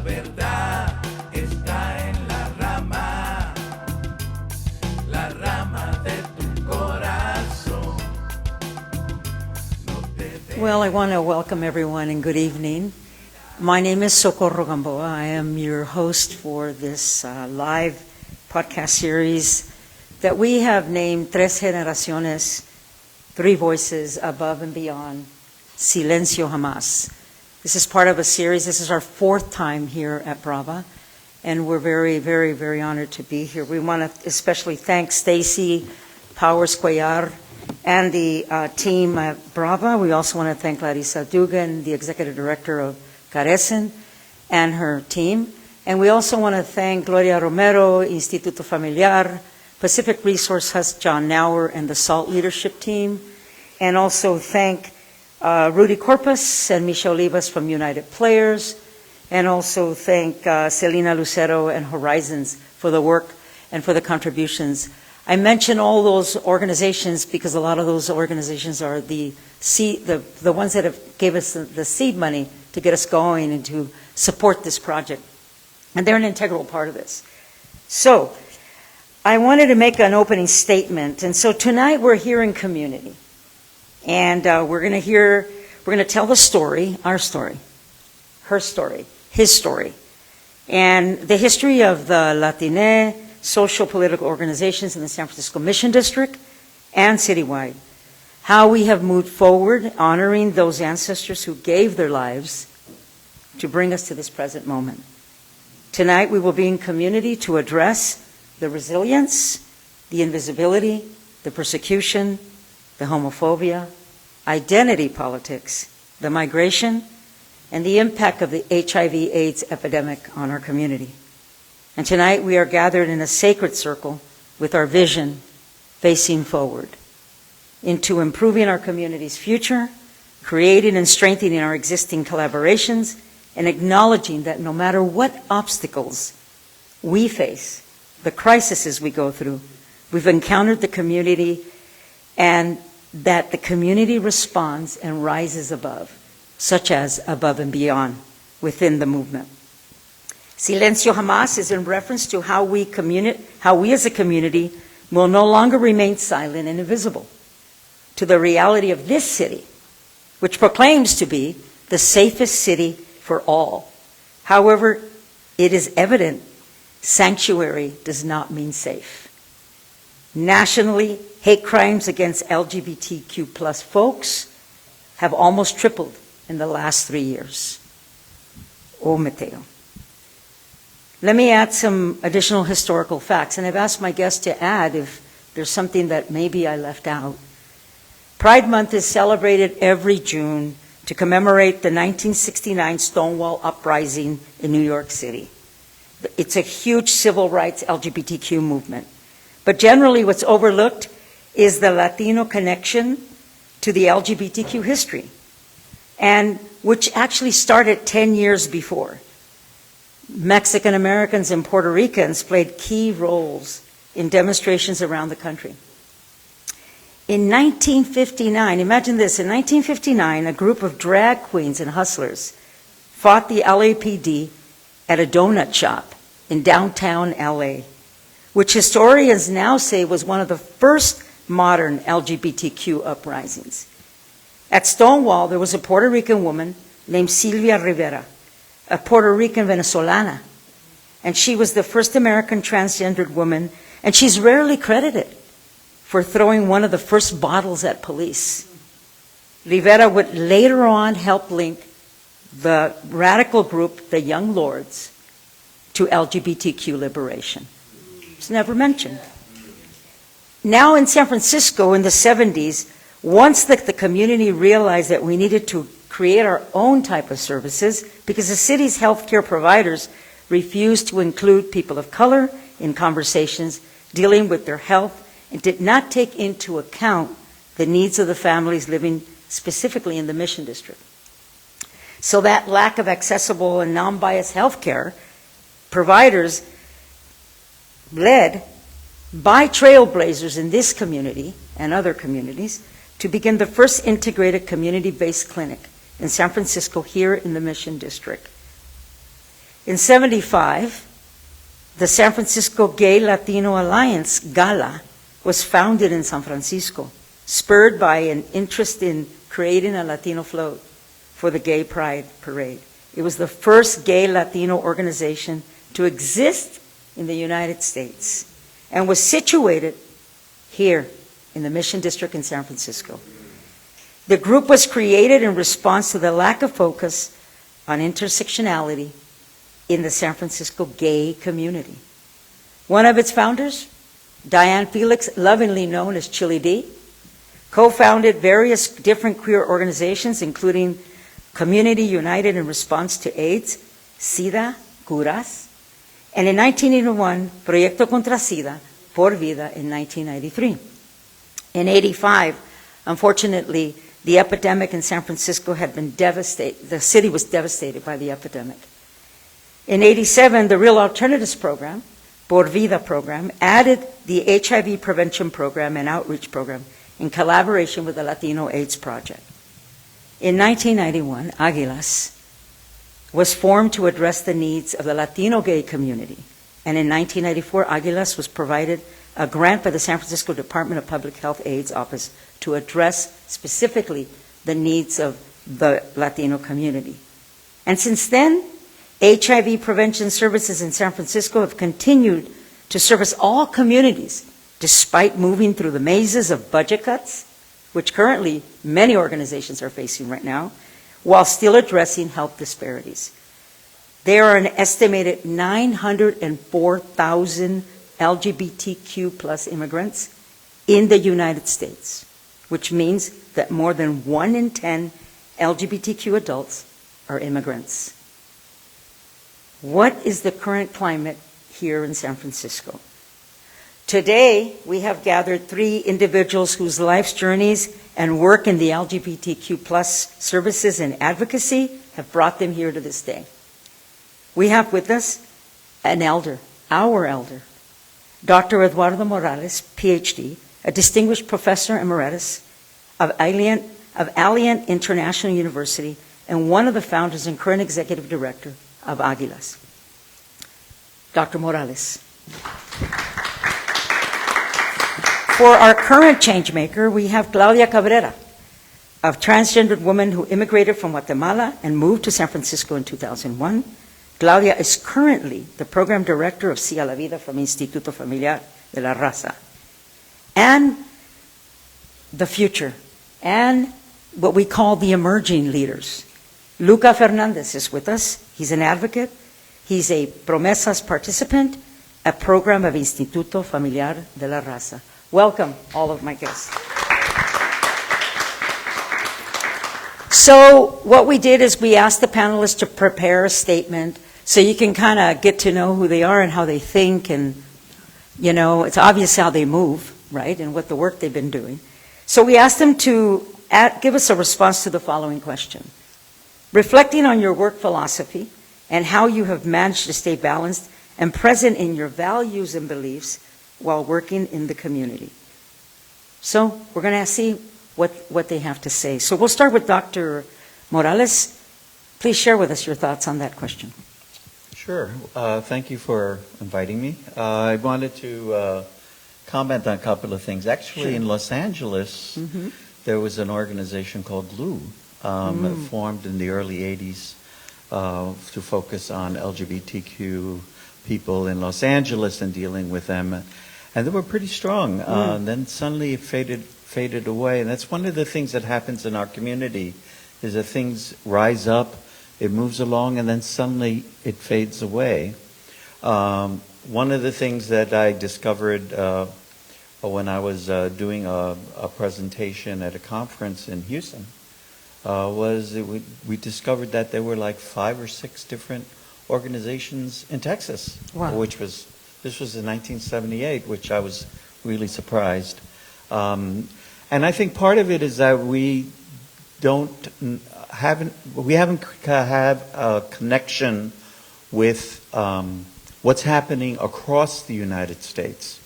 verdad está en la rama de tu corazón. Well, I want to welcome everyone and good evening. My name is Socorro Gamboa. I am your host for this live podcast series that we have named Tres Generaciones, Three Voices Above and Beyond, Silencio Jamás. This is part of a series. This is our fourth time here at Brava, and we're very, very, very honored to be here. We want to especially thank Stacy Powers Cuellar and the team at Brava. We also want to thank Larissa Dugan, the executive director of Carecen, and her team. And we also want to thank Gloria Romero, Instituto Familiar, Pacific Resource Host John Nauer, and the SALT leadership team. And also thank Rudy Corpus and Michelle Olivas from United Players. And also thank Celina Lucero and Horizons for the work and for the contributions. I mention all those organizations because a lot of those organizations are the ones that have gave us the seed money to get us going and to support this project. And they're an integral part of this. So I wanted to make an opening statement. And so tonight we're here in community. And we're going to tell the story, our story, her story, his story, and the history of the Latinx social political organizations in the San Francisco Mission District and Citywide. How we have moved forward honoring those ancestors who gave their lives to bring us to this present moment. Tonight we will be in community to address the resilience, the invisibility, the persecution, the homophobia, identity politics, the migration, and the impact of the HIV/AIDS epidemic on our community. And tonight we are gathered in a sacred circle with our vision facing forward into improving our community's future, creating and strengthening our existing collaborations, and acknowledging that no matter what obstacles we face, the crises we go through, we've encountered the community, and that the community responds and rises above, such as above and beyond within the movement. Silencio Jamás is in reference to how we as a community will no longer remain silent and invisible to the reality of this city, which proclaims to be the safest city for all. However, it is evident sanctuary does not mean safe. Nationally, hate crimes against LGBTQ plus folks have almost tripled in the last 3 years. Oh, Mateo. Let me add some additional historical facts, and I've asked my guests to add if there's something that maybe I left out. Pride Month is celebrated every June to commemorate the 1969 Stonewall Uprising in New York City. It's a huge civil rights LGBTQ movement. But generally what's overlooked is the Latino connection to the LGBTQ history, and which actually started 10 years before. Mexican Americans and Puerto Ricans played key roles in demonstrations around the country. In 1959, imagine this, in 1959, a group of drag queens and hustlers fought the LAPD at a donut shop in downtown LA, which historians now say was one of the first modern LGBTQ uprisings. At Stonewall, there was a Puerto Rican woman named Silvia Rivera, a Puerto Rican Venezolana, and she was the first American transgendered woman, and she's rarely credited for throwing one of the first bottles at police. Rivera would later on help link the radical group, the Young Lords, to LGBTQ liberation. It's never mentioned. Now in San Francisco in the 70s, once the community realized that we needed to create our own type of services because the city's healthcare providers refused to include people of color in conversations dealing with their health and did not take into account the needs of the families living specifically in the Mission District. So that lack of accessible and non-biased healthcare providers led by trailblazers in this community and other communities to begin the first integrated community-based clinic in San Francisco here in the Mission District. In 75, the San Francisco Gay Latino Alliance, GALA, was founded in San Francisco, spurred by an interest in creating a Latino float for the Gay Pride Parade. It was the first gay Latino organization to exist in the United States and was situated here in the Mission District in San Francisco. The group was created in response to the lack of focus on intersectionality in the San Francisco gay community. One of its founders, Diane Felix, lovingly known as Chili D, co-founded various different queer organizations, including Community United in Response to AIDS, SIDA, CURAS, and in 1981, Proyecto Contra SIDA, Por Vida, in 1993. In 85, unfortunately, the epidemic in San Francisco had been devastated. The city was devastated by the epidemic. In 87, the Real Alternatives Program, Por Vida program, added the HIV prevention program and outreach program in collaboration with the Latino AIDS Project. In 1991, AGUILAS was formed to address the needs of the Latino gay community. And in 1994, AGUILAS was provided a grant by the San Francisco Department of Public Health AIDS Office to address specifically the needs of the Latino community. And since then, HIV prevention services in San Francisco have continued to service all communities despite moving through the mazes of budget cuts, which currently many organizations are facing right now, while still addressing health disparities. There are an estimated 904,000 LGBTQ plus immigrants in the United States, which means that more than 1 in 10 LGBTQ adults are immigrants. What is the current climate here in San Francisco? Today, we have gathered 3 individuals whose life's journeys and work in the LGBTQ plus services and advocacy have brought them here to this day. We have with us an elder, our elder, Dr. Eduardo Morales, PhD, a distinguished professor emeritus of Alliant International University and one of the founders and current executive director of AGUILAS. Dr. Morales. For our current changemaker, we have Claudia Cabrera, a transgendered woman who immigrated from Guatemala and moved to San Francisco in 2001. Claudia is currently the program director of Sí a la Vida from Instituto Familiar de la Raza. And the future, and what we call the emerging leaders. Luka Fernandez is with us. He's an advocate. He's a Promesas participant, a program of Instituto Familiar de la Raza. Welcome, all of my guests. So what we did is we asked the panelists to prepare a statement so you can kind of get to know who they are and how they think, and, you know, it's obvious how they move, right, and what the work they've been doing. So we asked them to give us a response to the following question. Reflecting on your work philosophy and how you have managed to stay balanced and present in your values and beliefs while working in the community. So we're going to see what they have to say. So we'll start with Dr. Morales. Please share with us your thoughts on that question. Sure. Thank you for inviting me. I wanted to comment on a couple of things. Actually, in Los Angeles, there was an organization called GLUE, formed in the early 80s to focus on LGBTQ people in Los Angeles and dealing with them. And they were pretty strong. And then suddenly it faded away. And that's one of the things that happens in our community, is that things rise up, it moves along, and then suddenly it fades away. One of the things that I discovered when I was doing a presentation at a conference in Houston was that we discovered that there were like 5 or 6 different organizations in Texas, this was in 1978, which I was really surprised. And I think part of it is that we haven't had a connection with what's happening across the United States.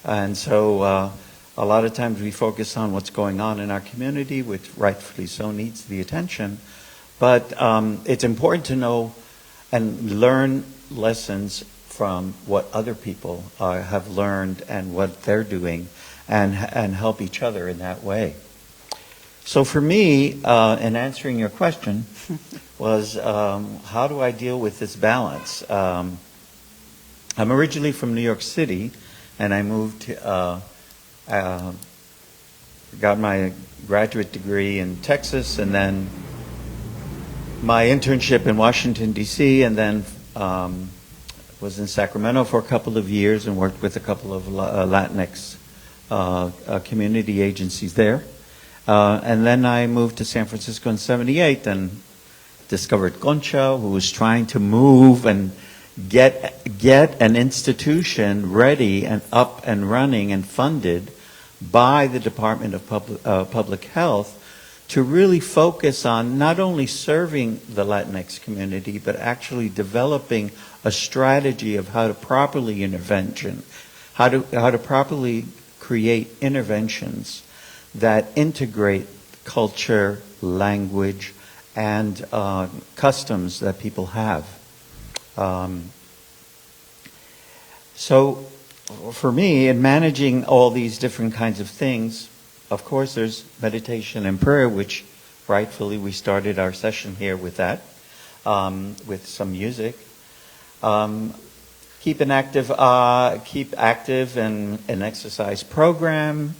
And so a lot of times we focus on what's going on in our community, which rightfully so needs the attention. But it's important to know and learn lessons from what other people have learned and what they're doing, and help each other in that way. So for me, in answering your question, was how do I deal with this balance? I'm originally from New York City, and I moved, got my graduate degree in Texas, and then my internship in Washington, D.C., and then was in Sacramento for a couple of years and worked with a couple of Latinx community agencies there. And then I moved to San Francisco in '78 and discovered Concha, who was trying to move and get an institution ready and up and running and funded by the Department of Public Health to really focus on not only serving the Latinx community, but actually developing a strategy of how to properly how to properly create interventions that integrate culture, language, and customs that people have. So for me, in managing all these different kinds of things, of course there's meditation and prayer, which rightfully we started our session here with that, with some music. Keep active and an exercise program,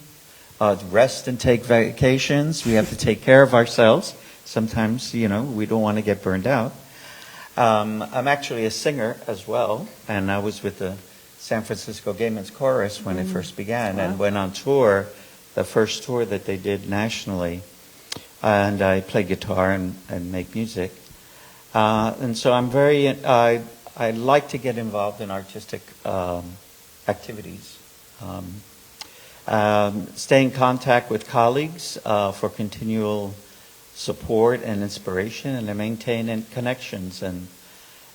rest and take vacations. We have to take care of ourselves. Sometimes, we don't want to get burned out. I'm actually a singer as well, and I was with the San Francisco Gay Men's Chorus when it first began, and went on tour, the first tour that they did nationally, and I play guitar and make music. And so I'm I like to get involved in artistic activities. Stay in contact with colleagues for continual support and inspiration, and to maintain connections and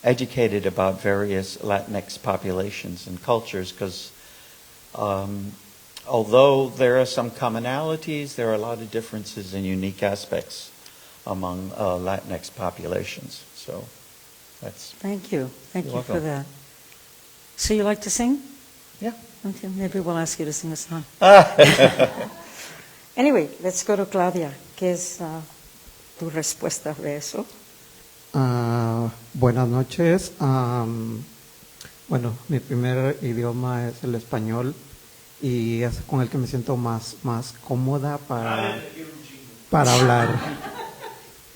educated about various Latinx populations and cultures, because although there are some commonalities, there are a lot of differences and unique aspects among Latinx populations. So that's... Thank you. Thank you welcome. for that. So you like to sing? Yeah. Okay, maybe we'll ask you to sing a song. Anyway, let's go to Claudia. ¿Qué es tu respuesta de eso? Buenas noches. Bueno, mi primer idioma es el español y es con el que me siento más cómoda para hablar.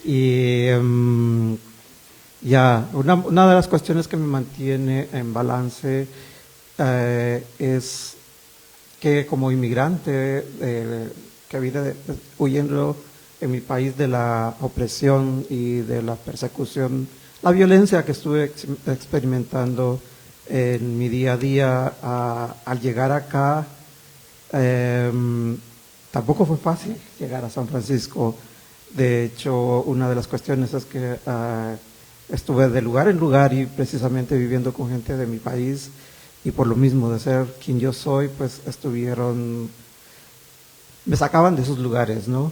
Y una de las cuestiones que me mantiene en balance es que como inmigrante que vine huyendo en mi país de la opresión y de la persecución, la violencia que estuve experimentando en mi día a día, al llegar acá, tampoco fue fácil llegar a San Francisco. De hecho, una de las cuestiones es que estuve de lugar en lugar y precisamente viviendo con gente de mi país, y por lo mismo de ser quien yo soy, pues me sacaban de esos lugares, ¿no?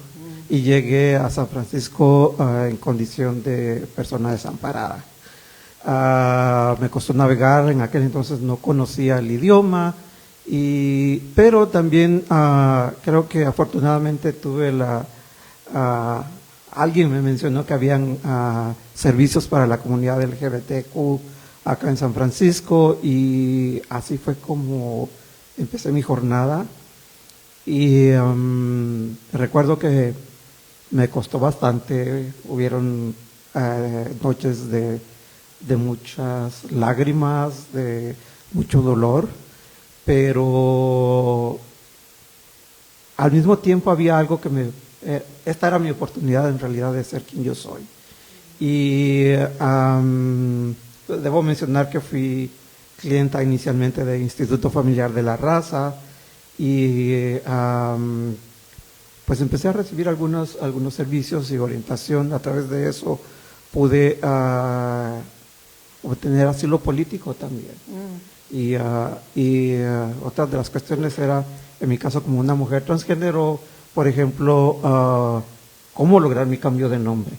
Y llegué a San Francisco en condición de persona desamparada. Me costó navegar, en aquel entonces no conocía el idioma, pero también creo que afortunadamente tuve alguien me mencionó que habían servicios para la comunidad LGBTQ acá en San Francisco, y así fue como empecé mi jornada. Y recuerdo que me costó bastante, hubieron noches de muchas lágrimas, de mucho dolor, pero al mismo tiempo había algo que esta era mi oportunidad en realidad de ser quien yo soy. Y debo mencionar que fui clienta inicialmente del Instituto Familiar de la Raza, y pues empecé a recibir algunos servicios y orientación. A través de eso pude obtener asilo político también. Y otra de las cuestiones era, en mi caso como una mujer transgénero, por ejemplo, cómo lograr mi cambio de nombre.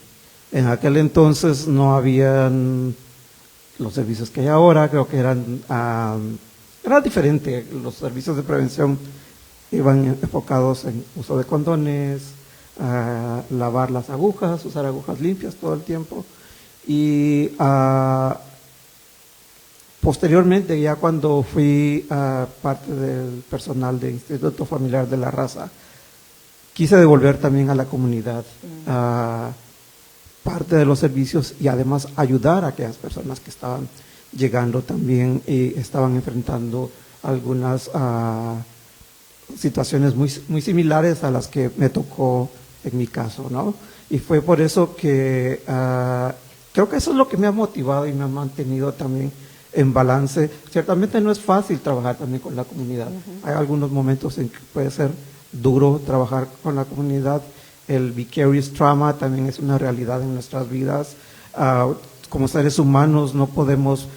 En aquel entonces no habían los servicios que hay ahora. Creo que era diferente. Los servicios de prevención iban enfocados en uso de condones, lavar las agujas, usar agujas limpias todo el tiempo. Y posteriormente, ya cuando fui parte del personal del Instituto Familiar de la Raza, quise devolver también a la comunidad parte de los servicios y además ayudar a aquellas personas que estaban llegando también y estaban enfrentando algunas situaciones muy similares a las que me tocó en mi caso, ¿no? Y fue por eso que creo que eso es lo que me ha motivado y me ha mantenido también en balance. Ciertamente no es fácil trabajar también con la comunidad. Hay algunos momentos en que puede ser duro trabajar con la comunidad. El vicarious trauma también es una realidad en nuestras vidas. Como seres humanos no podemos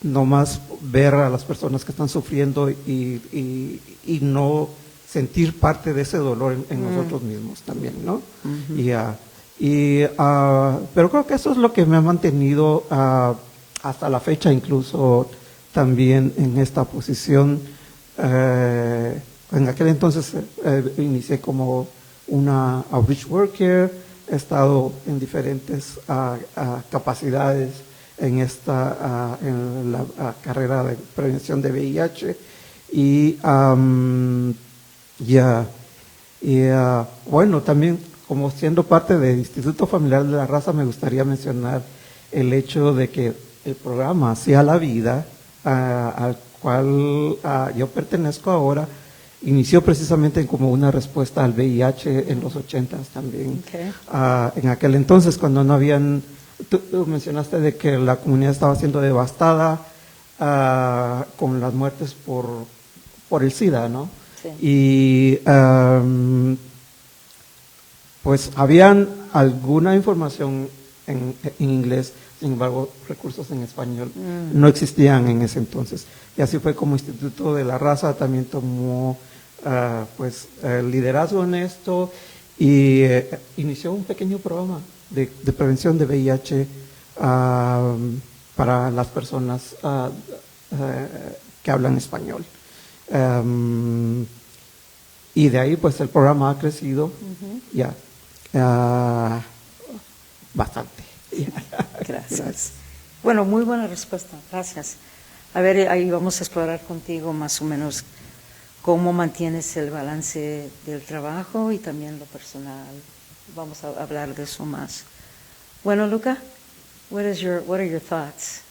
nomás ver a las personas que están sufriendo y no sentir parte de ese dolor en nosotros mismos también, ¿no? Pero creo que eso es lo que me ha mantenido hasta la fecha, incluso también en esta posición. En aquel entonces inicié como una outreach worker, he estado en diferentes capacidades en la carrera de prevención de VIH y bueno, también como siendo parte del Instituto Familiar de la Raza, me gustaría mencionar el hecho de que el programa Hacia la Vida, al cual yo pertenezco ahora, inició precisamente como una respuesta al VIH en los 80s también. Okay. En aquel entonces, cuando no habían, tú mencionaste de que la comunidad estaba siendo devastada con las muertes por el SIDA, ¿no? Sí. Y pues habían alguna información en inglés, sin embargo recursos en español no existían en ese entonces. Y así fue como Instituto de la Raza también tomó liderazgo en esto y inició un pequeño programa de prevención de VIH para las personas que hablan español. Y de ahí pues el programa ha crecido bastante. Gracias. Bueno, muy buena respuesta, gracias. A ver, ahí vamos a explorar contigo más o menos cómo mantienes el balance del trabajo y también lo personal. Vamos a hablar de eso más. Bueno, Luka, what are your thoughts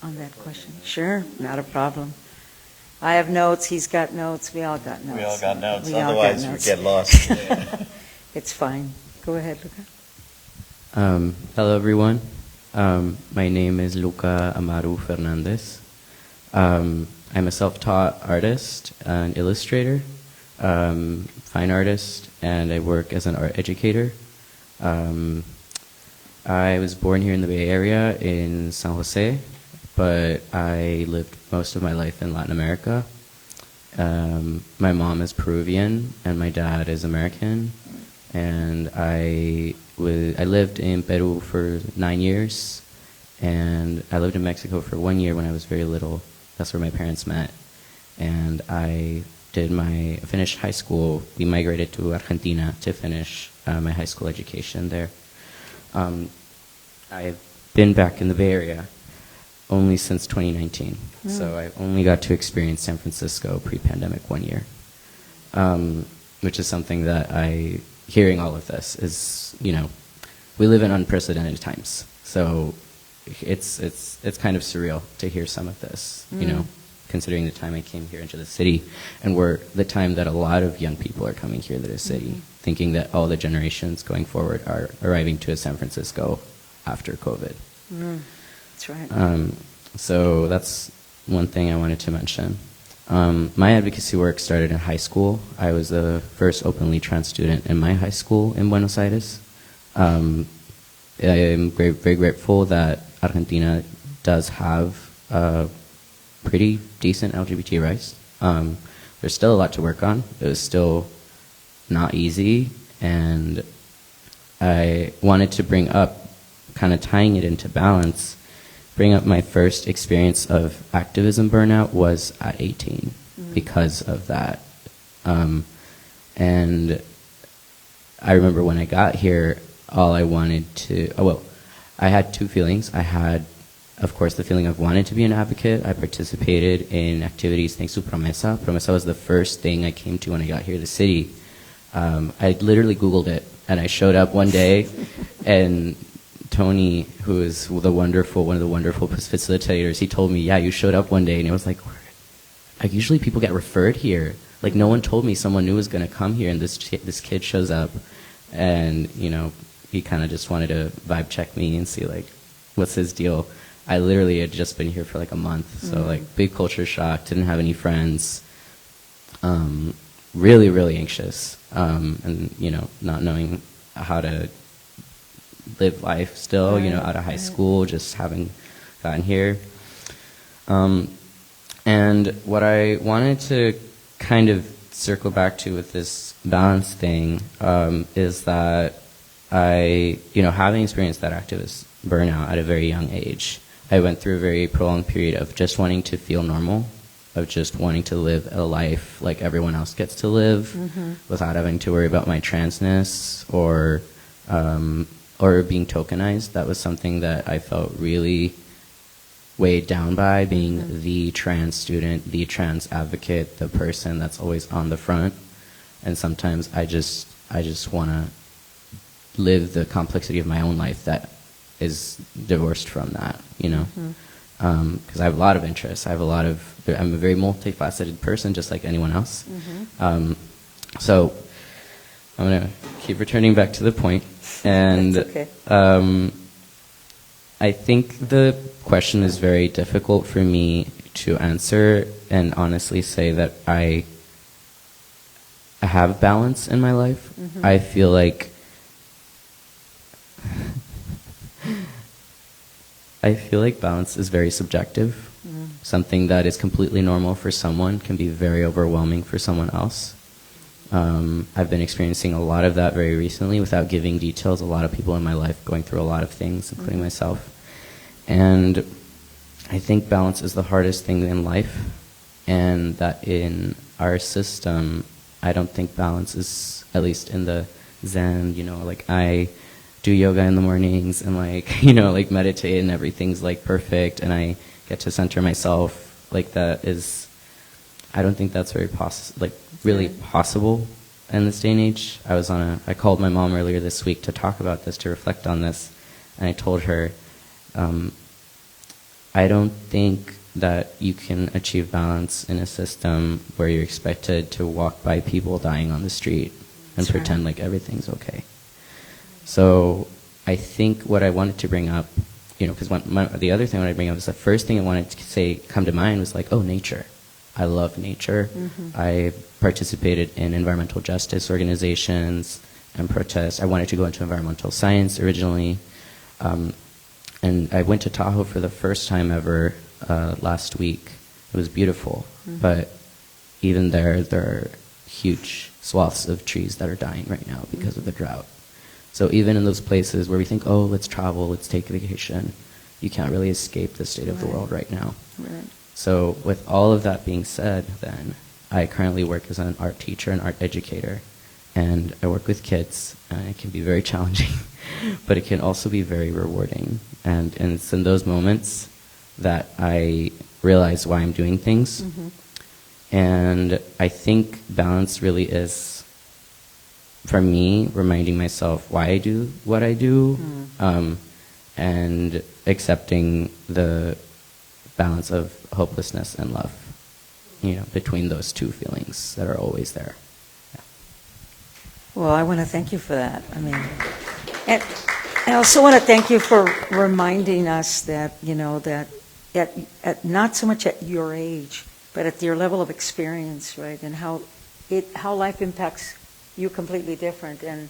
on that question? Sure, not a problem. I have notes, he's got notes, we all got notes. We all got notes, We all got otherwise notes. we get lost. It's fine. Go ahead, Luka. Hello, everyone. My name is Luka Fernandez. I'm a self-taught artist and illustrator, fine artist, and I work as an art educator. I was born here in the Bay Area in San Jose, but I lived most of my life in Latin America. My mom is Peruvian and my dad is American, and I lived in Peru for 9 years, and I lived in Mexico for 1 year when I was very little. That's where my parents met, and I finished high school. We migrated to Argentina to finish my high school education there. I've been back in the Bay Area only since 2019, so I've only got to experience San Francisco pre-pandemic 1 year, which is something that hearing all of this is, we live in unprecedented times, so it's kind of surreal to hear some of this, considering the time I came here into the city, and the time that a lot of young people are coming here to the city, thinking that all the generations going forward are arriving to San Francisco after COVID. That's right. So that's one thing I wanted to mention. My advocacy work started in high school. I was the first openly trans student in my high school in Buenos Aires. I am very grateful that Argentina does have pretty decent LGBT rights. There's still a lot to work on. It was still not easy, and I wanted to bring up, kind of tying it into balance, bring up my first experience of activism burnout was at 18 because of that. And I remember when I got here, all I wanted to, I had two feelings. I had, of course, the feeling of wanting to be an advocate. I participated in activities thanks to Promesa. Promesa was the first thing I came to when I got here to the city. I literally Googled it, and I showed up one day, and Tony, who is one of the wonderful facilitators, he told me, yeah, you showed up one day, and it was like usually people get referred here. Like, no one told me someone new was going to come here, and this kid shows up, and, you know, he kind of just wanted to vibe check me and see, like, what's his deal. I literally had just been here for, like, a month, so, like, big culture shock, didn't have any friends, really, really anxious, and, you know, not knowing how to live life still, you know, out of high school, just having gotten here. And what I wanted to kind of circle back to with this balance thing is that I, you know, having experienced that activist burnout at a very young age, I went through a very prolonged period of just wanting to feel normal, of just wanting to live a life like everyone else gets to live, without having to worry about my transness or being tokenized. That was something that I felt really weighed down by, being the trans student, the trans advocate, the person that's always on the front. And sometimes I just want to live the complexity of my own life that is divorced from that, you know? Because I have a lot of interests. I'm a very multifaceted person, just like anyone else. So I'm going to keep returning back to the point. And That's okay. I think the question is very difficult for me to answer and honestly say that I have balance in my life. I feel like balance is very subjective. Something that is completely normal for someone can be very overwhelming for someone else. I've been experiencing a lot of that very recently without giving details. A lot of people in my life going through a lot of things, including myself. And I think balance is the hardest thing in life, and that in our system, I don't think balance is, at least in the Zen, you know, like I do yoga in the mornings and like, you know, like meditate and everything's like perfect and I get to center myself. Like that is, I don't think that's very really possible in this day and age. I called my mom earlier this week to talk about this, to reflect on this, and I told her, I don't think that you can achieve balance in a system where you're expected to walk by people dying on the street and pretend like everything's okay. So I think what I wanted to bring up, you know, because the other thing I wanted to bring up is the first thing I wanted to come to mind was like, oh, nature. I love nature. I participated in environmental justice organizations and protests. I wanted to go into environmental science originally. And I went to Tahoe for the first time ever last week. It was beautiful. But even there are huge swaths of trees that are dying right now because of the drought. So even in those places where we think, oh, let's travel, let's take a vacation, you can't really escape the state of the world right now. So with all of that being said, then, I currently work as an art teacher and art educator. And I work with kids, and it can be very challenging, but it can also be very rewarding. And it's in those moments that I realize why I'm doing things. And I think balance really is, for me, reminding myself why I do what I do, and accepting the balance of hopelessness and love, you know, between those two feelings that are always there. Well, I want to thank you for that. I mean, and I also want to thank you for reminding us that, you know, that at not so much at your age, but at your level of experience, right, and how life impacts you completely different. And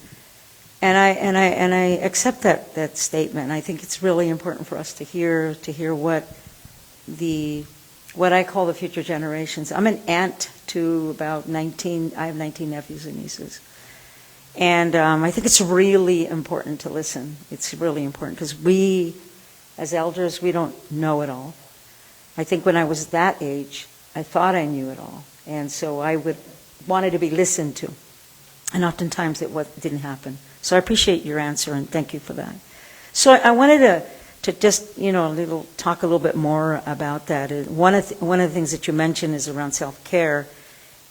I accept that statement. I think it's really important for us to hear what I call the future generations. I'm an aunt to about 19. I have 19 nephews and nieces. And I think it's really important to listen. It's really important because we, as elders, we don't know it all. I think when I was that age, I thought I knew it all. And so I wanted to be listened to. And oftentimes didn't happen. So I appreciate your answer and thank you for that. So I wanted to just, talk a little bit more about that. One of the things that you mentioned is around self-care.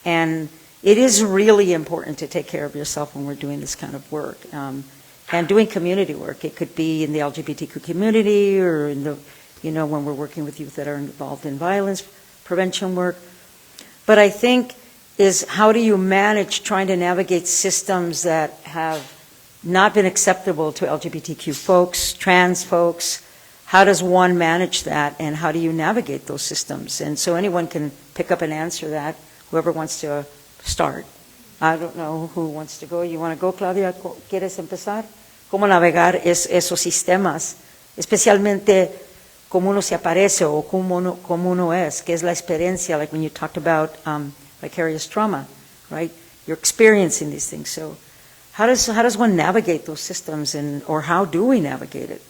And it is really important to take care of yourself when we're doing this kind of work. And doing community work. It could be in the LGBTQ community or in the, when we're working with youth that are involved in violence prevention work. But I think is how do you manage trying to navigate systems that have not been acceptable to LGBTQ folks, trans folks? How does one manage that, and how do you navigate those systems? And so anyone can pick up and answer that, whoever wants to start. I don't know who wants to go. You want to go, Claudia? ¿Quieres empezar? ¿Cómo navegar esos sistemas? Especialmente cómo uno se aparece o cómo uno es, que es la experiencia, like when you talked about vicarious trauma, right? You're experiencing these things. So how does one navigate those systems, or how do we navigate it?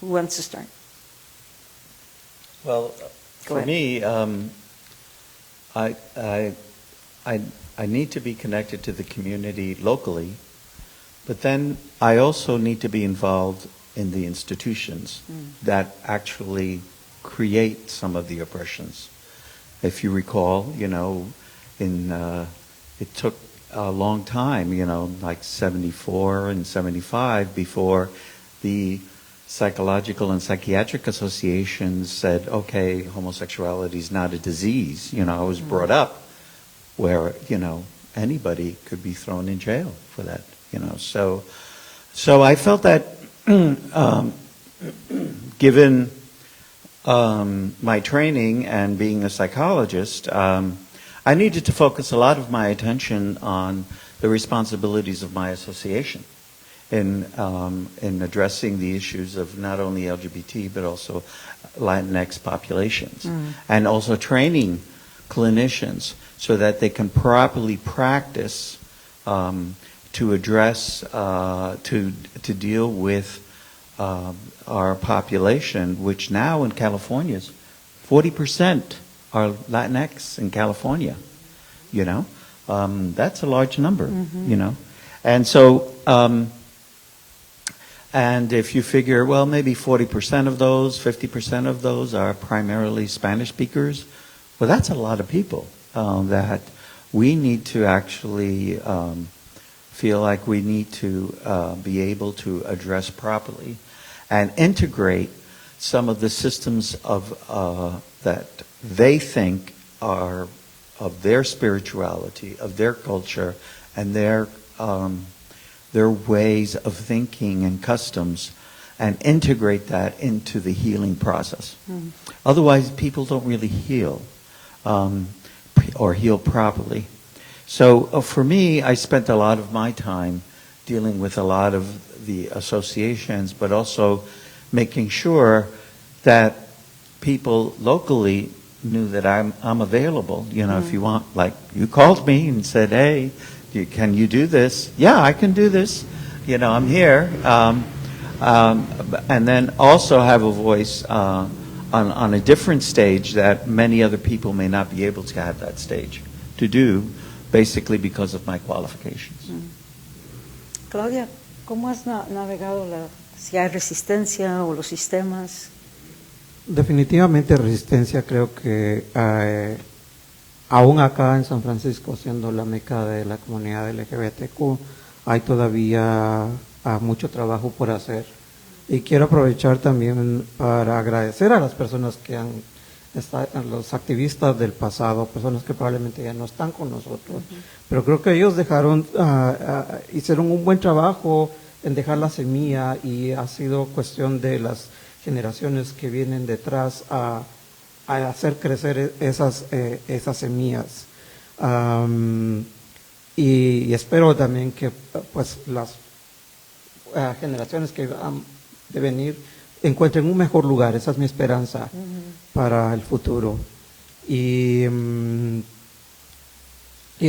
Who wants to start? Well, for me, I need to be connected to the community locally, but then I also need to be involved in the institutions that actually create some of the oppressions. If you recall, it took a long time, like 74 and 75 before the psychological and psychiatric associations said, okay, homosexuality is not a disease. I was brought up where, anybody could be thrown in jail for that, So I felt that given my training and being a psychologist, I needed to focus a lot of my attention on the responsibilities of my association in addressing the issues of not only LGBT but also Latinx populations, and also training clinicians so that they can properly practice to address, to deal with our population, which now in California is 40% are Latinx in California. That's a large number. And so, and if you figure, well, maybe 40% of those, 50% of those are primarily Spanish speakers, well, that's a lot of people that we need to actually feel like we need to be able to address properly and integrate some of the systems of that they think are of their spirituality, of their culture, and their ways of thinking and customs, and integrate that into the healing process. Otherwise, people don't really heal or heal properly. So for me, I spent a lot of my time dealing with a lot of the associations, but also making sure that people locally knew that I'm available. If you want, like you called me and said, hey, can you do this? Yeah, I can do this. I'm here. And then also have a voice on a different stage that many other people may not be able to have that stage to do, basically because of my qualifications. Claudia, ¿cómo has navegado si hay resistencia o los sistemas? Definitivamente resistencia. Creo que aún acá en San Francisco, siendo la meca de la comunidad LGBTQ, hay todavía mucho trabajo por hacer. Y quiero aprovechar también para agradecer a las personas que a los activistas del pasado, personas que probablemente ya no están con nosotros, pero creo que ellos hicieron un buen trabajo en dejar la semilla, y ha sido cuestión de las generaciones que vienen detrás a hacer crecer esas semillas. Y espero también que pues las generaciones que van de venir encuentren un mejor lugar. Esa es mi esperanza para el futuro. Y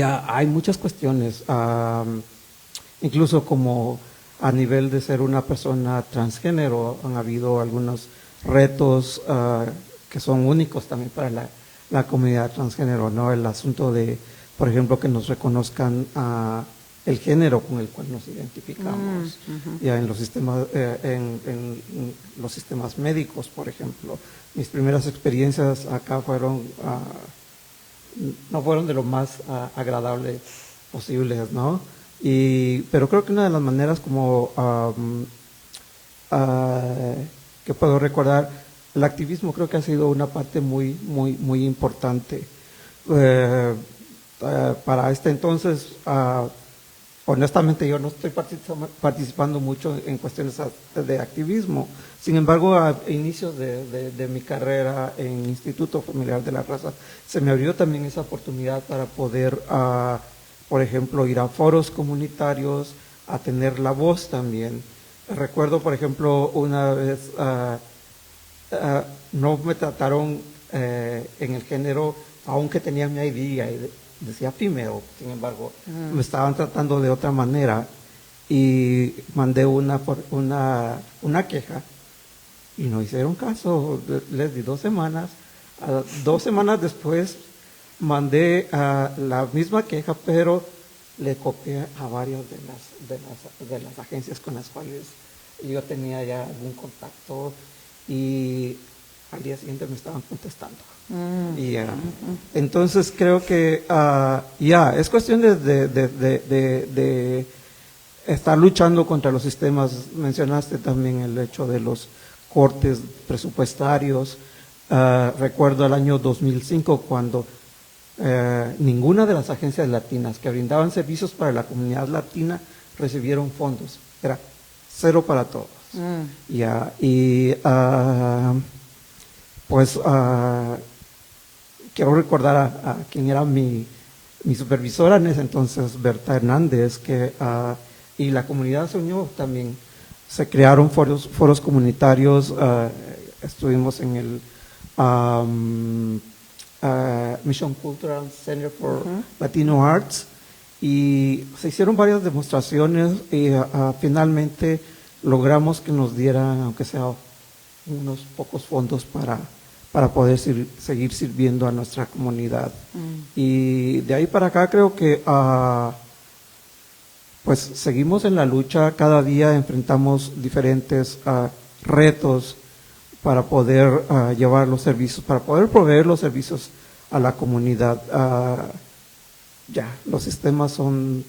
hay muchas cuestiones, incluso como a nivel de ser una persona transgénero, han habido algunos retos que son únicos también para la comunidad transgénero, ¿no? El asunto de, por ejemplo, que nos reconozcan el género con el cual nos identificamos, ya en los sistemas, en los sistemas médicos, por ejemplo. Mis primeras experiencias acá no fueron de lo más agradables posibles, ¿no? Pero creo que una de las maneras como que puedo recordar, el activismo creo que ha sido una parte muy importante. Para este entonces, honestamente yo no estoy participando mucho en cuestiones de activismo. Sin embargo, a inicios de mi carrera en Instituto Familiar de la Raza, se me abrió también esa oportunidad para poder, por ejemplo, ir a foros comunitarios, a tener la voz también. Recuerdo, por ejemplo, una vez no me trataron en el género, aunque tenía mi ID y decía female, sin embargo, me estaban tratando de otra manera y mandé una queja y no hicieron caso. Les di 2 semanas. 2 semanas después mandé la misma queja, pero le copié a varias de las agencias con las cuales yo tenía ya algún contacto y al día siguiente me estaban contestando. Entonces creo que es cuestión de estar luchando contra los sistemas. Mencionaste también el hecho de los cortes presupuestarios. Recuerdo el año 2005 cuando ninguna de las agencias latinas que brindaban servicios para la comunidad latina recibieron fondos. Era 0 para todos. Quiero recordar a quien era mi supervisora en ese entonces, Berta Hernández, y la comunidad se unió también. Se crearon foros comunitarios, estuvimos en el Mission Cultural Center for Latino Arts y se hicieron varias demostraciones y finalmente logramos que nos dieran, aunque sea unos pocos fondos para poder seguir sirviendo a nuestra comunidad. Y de ahí para acá creo que pues seguimos en la lucha, cada día enfrentamos diferentes retos para poder llevar los servicios, para poder proveer los servicios a la comunidad. Los sistemas son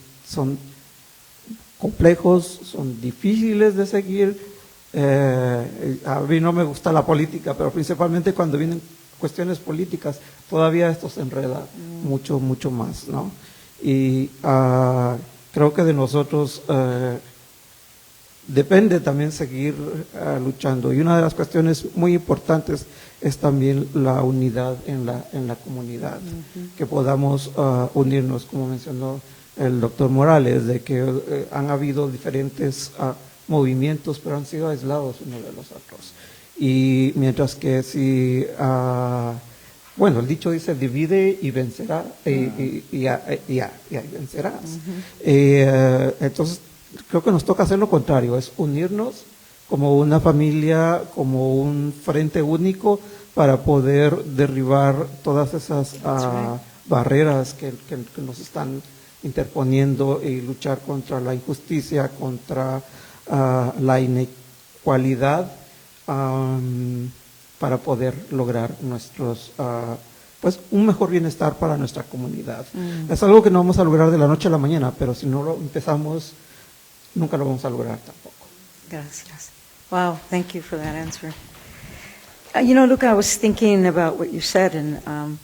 complejos, son difíciles de seguir. A mí no me gusta la política, pero principalmente cuando vienen cuestiones políticas, todavía esto se enreda mucho más, ¿no? Y creo que de nosotros depende también seguir luchando. Y una de las cuestiones muy importantes es también la unidad en la comunidad, que podamos unirnos, como mencionó el doctor Morales, de que han habido diferentes movimientos, pero han sido aislados unos de los otros. Y mientras que si, el dicho dice, divide y vencerá, y vencerás. Entonces, creo que nos toca hacer lo contrario, es unirnos como una familia, como un frente único para poder derribar todas esas barreras que nos están interponiendo y luchar contra la injusticia, contra la inequalidad, para poder lograr un mejor bienestar para nuestra comunidad. Es algo que no vamos a lograr de la noche a la mañana, pero si no lo empezamos, nunca lo vamos a lograr tampoco. Gracias. Wow, thank you for that answer. Luka, I was thinking about what you said and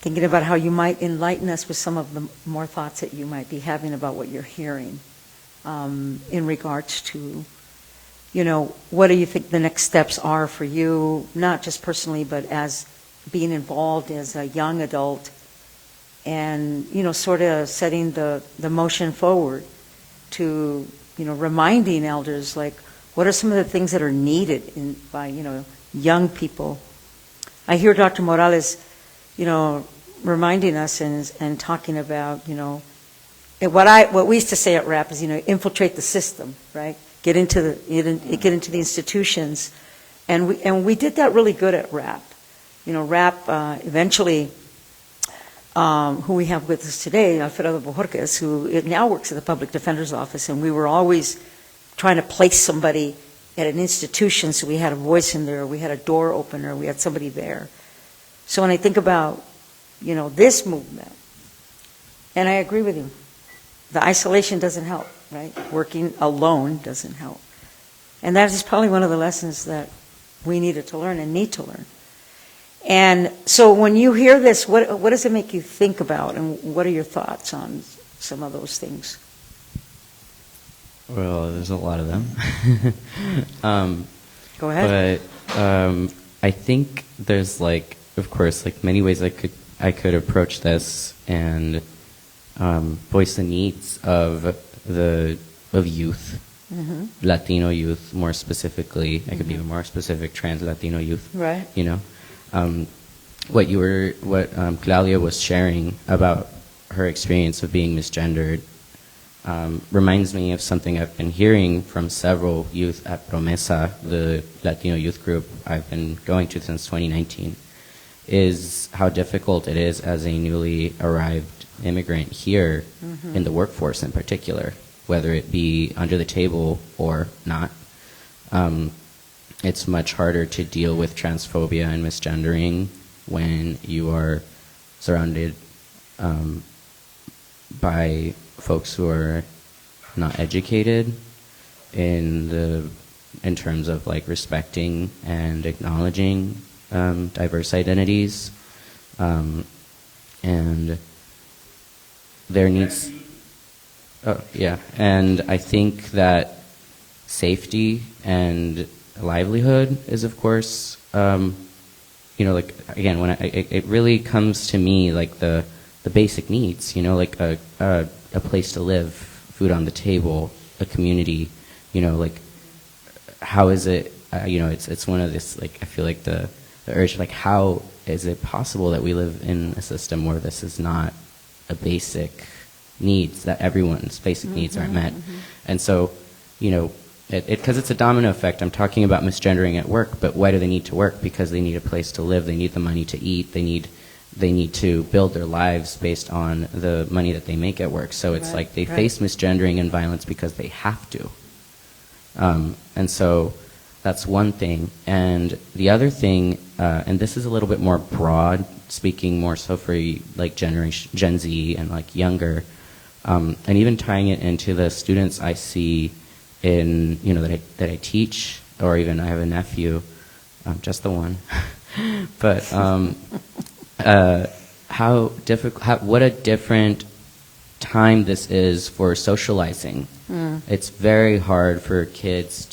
thinking about how you might enlighten us with some of the more thoughts that you might be having about what you're hearing in regards to, what do you think the next steps are for you, not just personally, but as being involved as a young adult and, sort of setting the motion forward to, reminding elders, like, what are some of the things that are needed by young people? I hear Dr. Morales, reminding us and talking about, what we used to say at RAP is, infiltrate the system, right? Get into the institutions And we did that really good at RAP. You know, RAP eventually, who we have with us today, Alfredo Bojorquez, who now works at the Public Defender's Office, and we were always trying to place somebody at an institution so we had a voice in there, we had a door opener, we had somebody there. So when I think about, you know, this movement, and I agree with you, the isolation doesn't help, right? Working alone doesn't help. And that is probably one of the lessons that we needed to learn and need to learn. And so when you hear this, what does it make you think about, and what are your thoughts on some of those things? Well, there's a lot of them. Go ahead. But I think there's, like, of course, like many ways I could approach this and voice the needs of youth. Mm-hmm. Latino youth, more specifically. I could be even more specific, trans Latino youth. Right. You know, what Claudia was sharing about her experience of being misgendered reminds me of something I've been hearing from several youth at Promesa, the Latino youth group I've been going to since 2019, is how difficult it is as a newly arrived immigrant here, mm-hmm. in the workforce in particular, whether it be under the table or not. It's much harder to deal with transphobia and misgendering when you are surrounded by folks who are not educated in terms of, like, respecting and acknowledging diverse identities, and there needs. Oh, yeah, and I think that safety and livelihood is, of course, you know, like, again, when it really comes to me, like the basic needs, you know, like a place to live, food on the table, a community, you know, like, how is it, you know, it's one of this, like, I feel like the urge, like, how is it possible that we live in a system where this is not a basic needs, that everyone's basic needs aren't met. Mm-hmm. And so, you know, because it's a domino effect. I'm talking about misgendering at work, but why do they need to work? Because they need a place to live, they need the money to eat, they need to build their lives based on the money that they make at work. So it's like they face misgendering and violence because they have to. And so that's one thing. And the other thing, and this is a little bit more broad, speaking more so for, like, generation Gen Z and, like, younger, and even tying it into the students I see in, you know, that I teach, or even I have a nephew, just the one, but what a different time this is for socializing. It's very hard for kids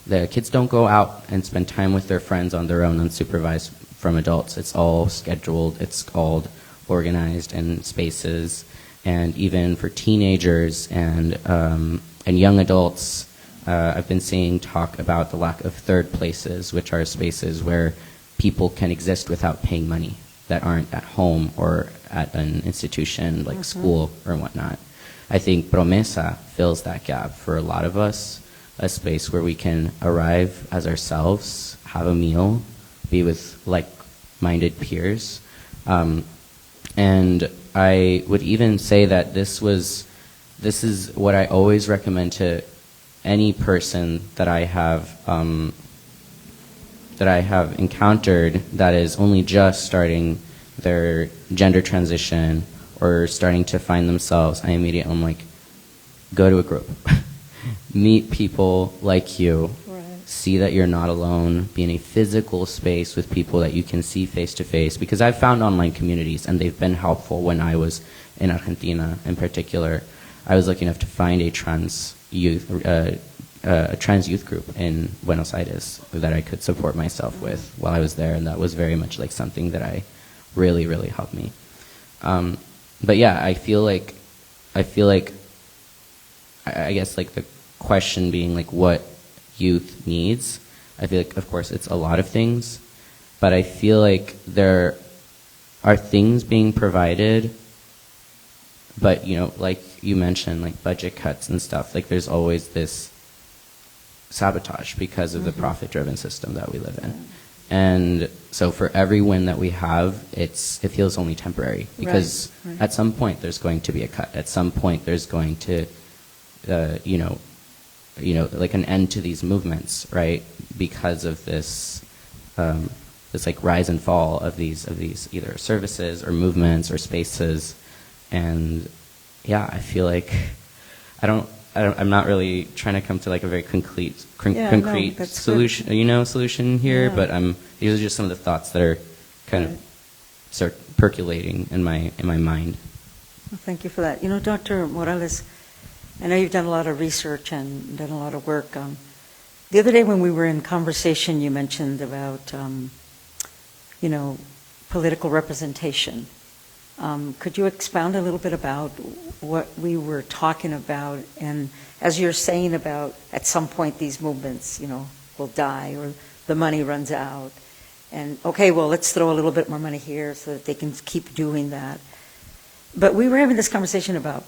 the kids don't go out and spend time with their friends on their own, unsupervised from adults. It's all scheduled, it's all organized in spaces. And even for teenagers and young adults, I've been seeing talk about the lack of third places, which are spaces where people can exist without paying money, that aren't at home or at an institution like school or whatnot. I think Promesa fills that gap for a lot of us, a space where we can arrive as ourselves, have a meal, be with like-minded peers. And I would even say that this is what I always recommend to any person that I have encountered that is only just starting their gender transition or starting to find themselves. I'm like, go to a group, meet people like you, see that you're not alone, be in a physical space with people that you can see face to face, because I've found online communities and they've been helpful. When I was in Argentina in particular, I was lucky enough to find a trans youth group in Buenos Aires that I could support myself with while I was there, and that was very much like something that I really helped me. But yeah, I feel like I guess, like, the question being, like, what youth needs, I feel like, of course, it's a lot of things, but I feel like there are things being provided, but, you know, like you mentioned, like budget cuts and stuff, like there's always this sabotaged because of the profit-driven system that we live in. And so for every win that we have, it feels only temporary, because Right. at some point there's going to be a cut. At some point there's going to, like an end to these movements, right? Because of this, this like rise and fall of these either services or movements or spaces. And yeah, I feel like I'm not really trying to come to like a very concrete that's solution, solution here, Yeah. but these are just some of the thoughts that are kind of start percolating in my mind. Well, thank you for that. Dr. Morales, I know you've done a lot of research and done a lot of work. The other day when we were in conversation, you mentioned about, political representation. Could you expound a little bit about what we were talking about? And as you're saying about, at some point these movements, will die or the money runs out. And okay, well, let's throw a little bit more money here so that they can keep doing that. But we were having this conversation about,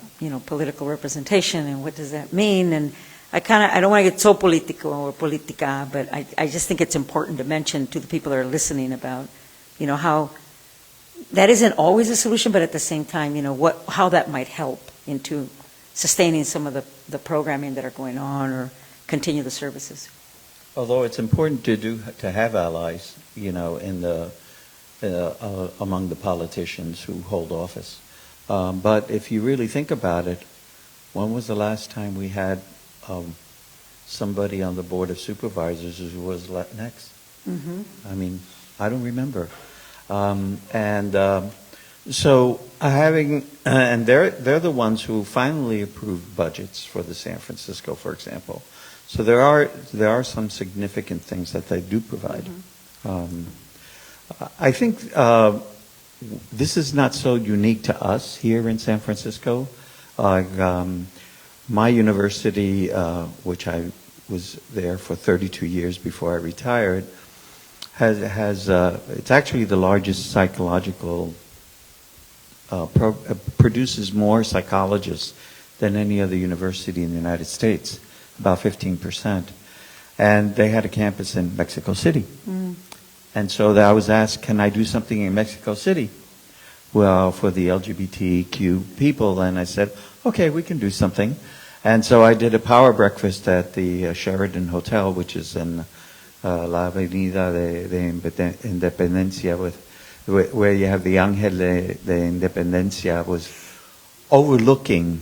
political representation and what does that mean? And I don't want to get so politico or politica, but I just think it's important to mention to the people that are listening about, how that isn't always a solution, but at the same time, how that might help into sustaining some of the programming that are going on or continue the services. Although it's important to have allies, among the politicians who hold office. But if you really think about it, when was the last time we had somebody on the board of supervisors who was Latinx? Mm-hmm. I mean, I don't remember. So having, and they're the ones who finally approved budgets for the San Francisco, for example. So there are some significant things that they do provide. Mm-hmm. I think this is not so unique to us here in San Francisco. My university, which I was there for 32 years before I retired, has it's actually the largest psychological, produces more psychologists than any other university in the United States, about 15%. And they had a campus in Mexico City. Mm. And so I was asked, can I do something in Mexico City? Well, for the LGBTQ people, and I said, okay, we can do something. And so I did a power breakfast at the Sheraton Hotel, which is in La Avenida de Independencia, where you have the Ángel de Independencia, was overlooking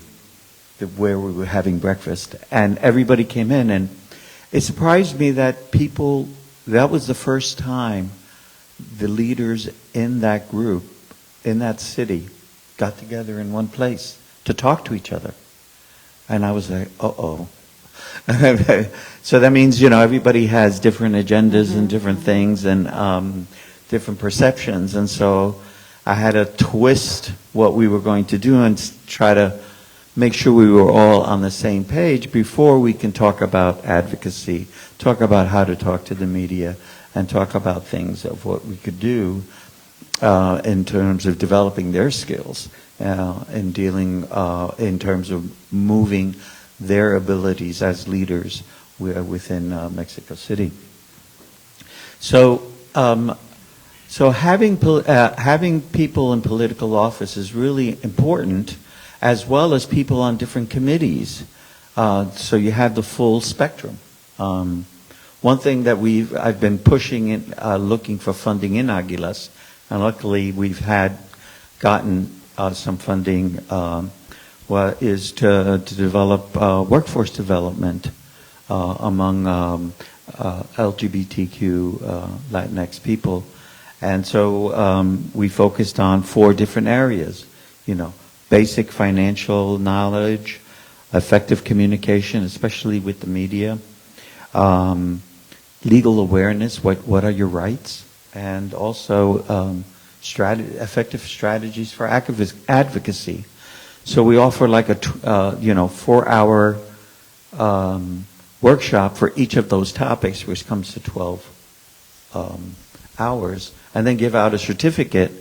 where we were having breakfast. And everybody came in, and it surprised me that that was the first time the leaders in that group, in that city, got together in one place to talk to each other. And I was like, uh-oh. So that means, everybody has different agendas and different things and different perceptions. And so I had to twist what we were going to do and try to make sure we were all on the same page before we can talk about advocacy, talk about how to talk to the media, and talk about things of what we could do in terms of developing their skills, in dealing, in terms of moving their abilities as leaders within Mexico City. So having people in political office is really important, as well as people on different committees. So you have the full spectrum. One thing that I've been pushing, looking for funding in AGUILAS, and luckily we've gotten some funding, is to develop workforce development among LGBTQ Latinx people. And so we focused on 4 different areas, basic financial knowledge, effective communication, especially with the media, legal awareness, what are your rights, and also effective strategies for advocacy. So we offer like a 4-hour workshop for each of those topics, which comes to 12 hours, and then give out a certificate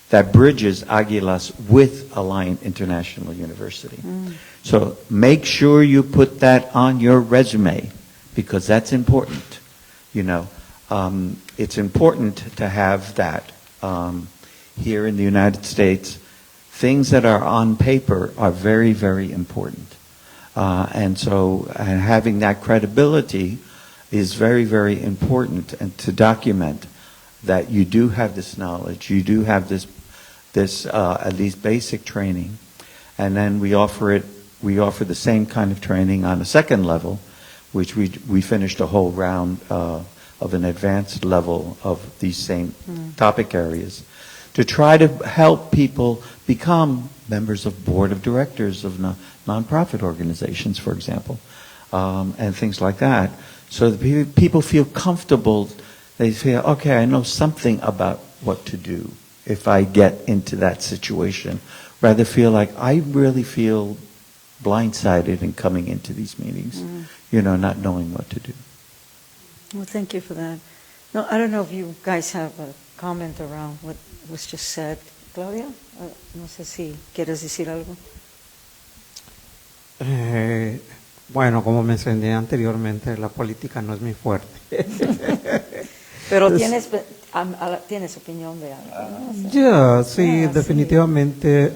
that bridges AGUILAS with Alliant International University. Mm. So make sure you put that on your resume, because that's important. You know, it's important to have that. Here in the United States, things that are on paper are very, very important. And having that credibility is very, very important, and to document that you do have this knowledge, you do have this at least basic training, and then we offer the same kind of training on a second level, which we finished a whole round of an advanced level of these same topic areas, to try to help people become members of board of directors of nonprofit organizations, for example, and things like that, so that people feel comfortable. They feel, okay, I know something about what to do if I get into that situation, rather feel like I really feel blindsided in coming into these meetings, you know, not knowing what to do. Well, thank you for that. No, I don't know if you guys have a comment around what was just said. Claudia, no sé si quieres decir algo. Bueno, como mencioné anteriormente, la política no es mi fuerte. Pero tienes opinión de algo, ¿no? Ya, sí, definitivamente.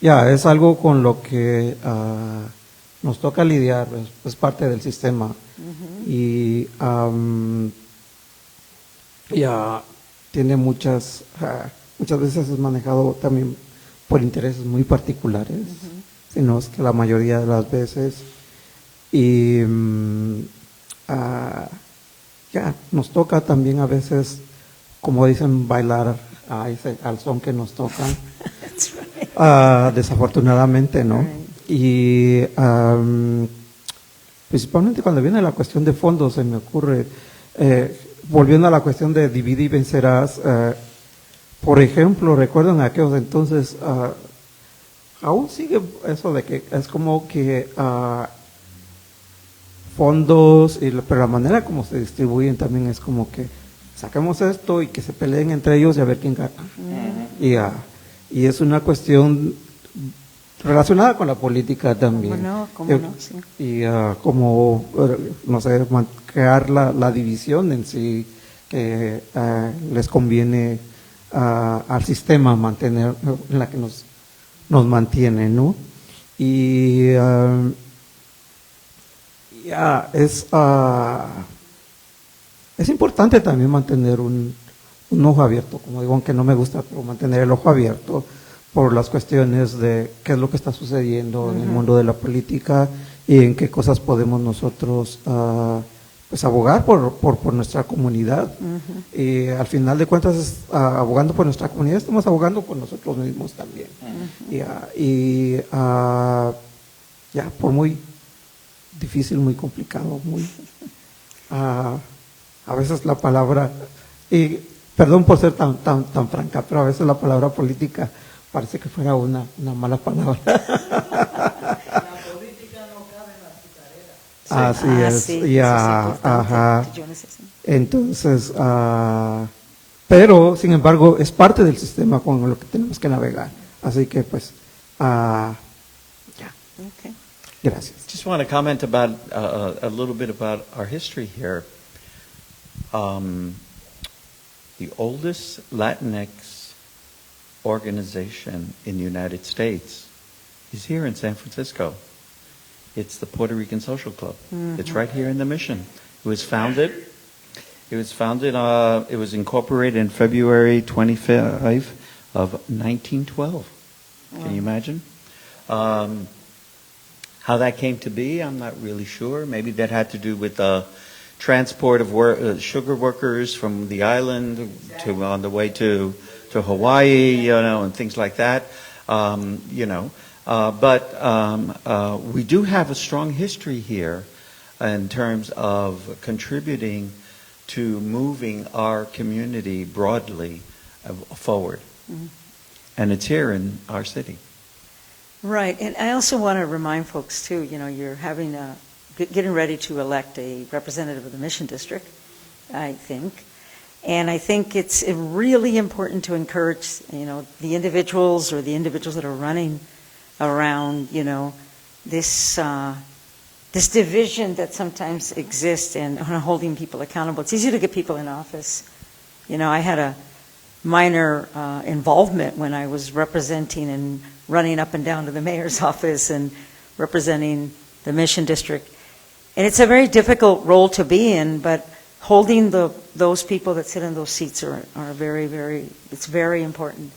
Es algo con lo que nos toca lidiar, es parte del sistema. Y tiene muchas veces es manejado también por intereses muy particulares, sino es que la mayoría de las veces. Y nos toca también a veces, como dicen, bailar al son que nos tocan. Desafortunadamente, ¿no? Y principalmente cuando viene la cuestión de fondos, se me ocurre, volviendo a la cuestión de divide y vencerás, por ejemplo, recuerdo en aquellos entonces, aún sigue eso de que es como que fondos, pero la manera como se distribuyen también es como que saquemos esto y que se peleen entre ellos y a ver quién gana. Y es una cuestión relacionada con la política también. ¿Cómo no? Sí. Y como, no sé, crear la división en sí, que les conviene al sistema mantener, en la que nos mantiene, ¿no? Y es importante también mantener un ojo abierto, como digo, aunque no me gusta, pero mantener el ojo abierto por las cuestiones de qué es lo que está sucediendo en el mundo de la política y en qué cosas podemos nosotros pues abogar por nuestra comunidad. Y al final de cuentas, abogando por nuestra comunidad, estamos abogando por nosotros mismos también. Por muy difícil, muy complicado, muy a veces la palabra, y perdón por ser tan franca, pero a veces la palabra política parece que fuera una mala palabra. La política no cabe en la azucarera. Así es, sí, ajá. Yo necesito. Entonces, pero sin embargo es parte del sistema con lo que tenemos que navegar. Así que pues, Okay. gracias. Just want to comment about a little bit about our history here. The oldest Latinx organization in the United States is here in San Francisco. It's the Puerto Rican Social Club. It's right here in the Mission. It was incorporated in February 25 of 1912. Can you imagine? How that came to be, I'm not really sure. Maybe that had to do with the transport of sugar workers from the island to on the way to Hawaii, you know, and things like that, you know. But we do have a strong history here in terms of contributing to moving our community broadly forward. And it's here in our city. Right, and I also want to remind folks too, you know, you're getting ready to elect a representative of the Mission District, I think. And I think it's really important to encourage, you know, the individuals that are running around, you know, this this division that sometimes exists in holding people accountable. It's easy to get people in office. You know, I had a minor involvement when I was representing and running up and down to the mayor's office and representing the Mission District. And it's a very difficult role to be in, but holding those people that sit in those seats are very, very, it's very important.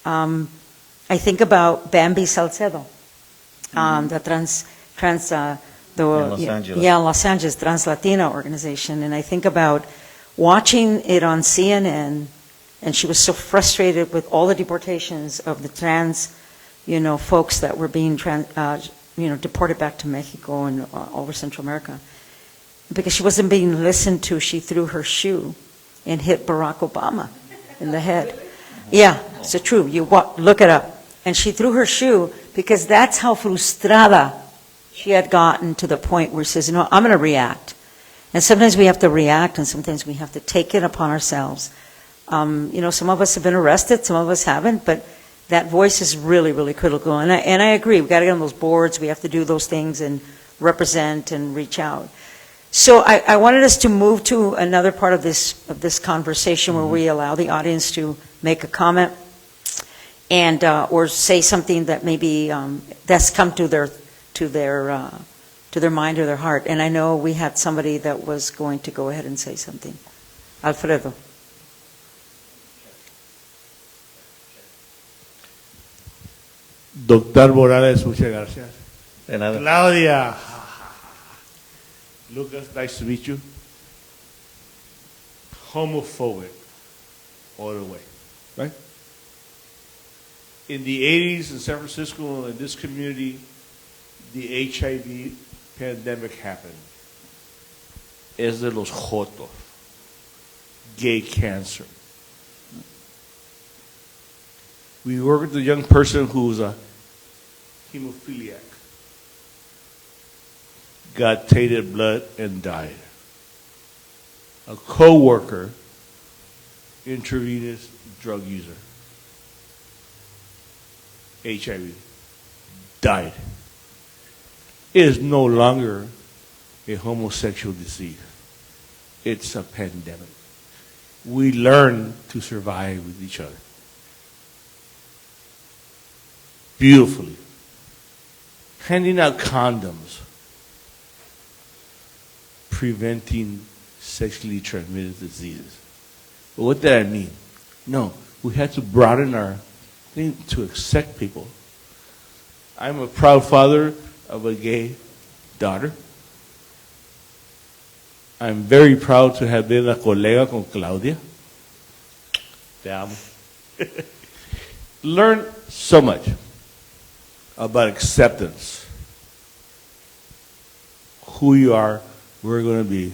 I think about Bambi Salcedo, the Los Angeles Trans Latina organization, and I think about watching it on CNN, and she was so frustrated with all the deportations of the trans, folks that were being deported back to Mexico and over Central America. Because she wasn't being listened to, she threw her shoe and hit Barack Obama in the head. Yeah, it's true. You look it up. And she threw her shoe because that's how frustrada she had gotten, to the point where she says, I'm going to react. And sometimes we have to react, and sometimes we have to take it upon ourselves. Some of us have been arrested, some of us haven't, but that voice is really, really critical. And I agree. We've got to get on those boards. We have to do those things and represent and reach out. So I wanted us to move to another part of this conversation where we allow the audience to make a comment and or say something that maybe that's come to their mind or their heart. And I know we had somebody that was going to go ahead and say something. Alfredo. Doctor Morales, muchas gracias. De nada. Claudia. Lucas, nice to meet you. Homophobic all the way, right? In the 80s in San Francisco, in this community, the HIV pandemic happened. Es de los jotos. Gay cancer. We worked with a young person who was a hemophiliac. Got tainted blood and died. A co-worker, intravenous drug user, HIV, died. It is no longer a homosexual disease. It's a pandemic. We learn to survive with each other. Beautifully. Handing out condoms. Preventing sexually transmitted diseases. But what did I mean? No, we had to broaden our thing to accept people. I'm a proud father of a gay daughter. I'm very proud to have been a colega con Claudia. Te amo. Learn so much about acceptance. Who you are, we're going to be.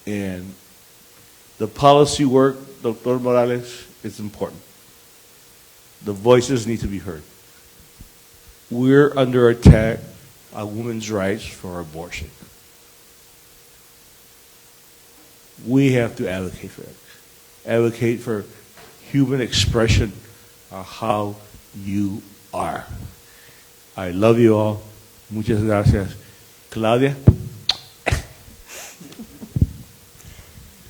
And the policy work, Dr. Morales, is important. The voices need to be heard. We're under attack on women's rights for abortion. We have to advocate for it. Advocate for human expression of how you are. I love you all. Muchas gracias. Claudia?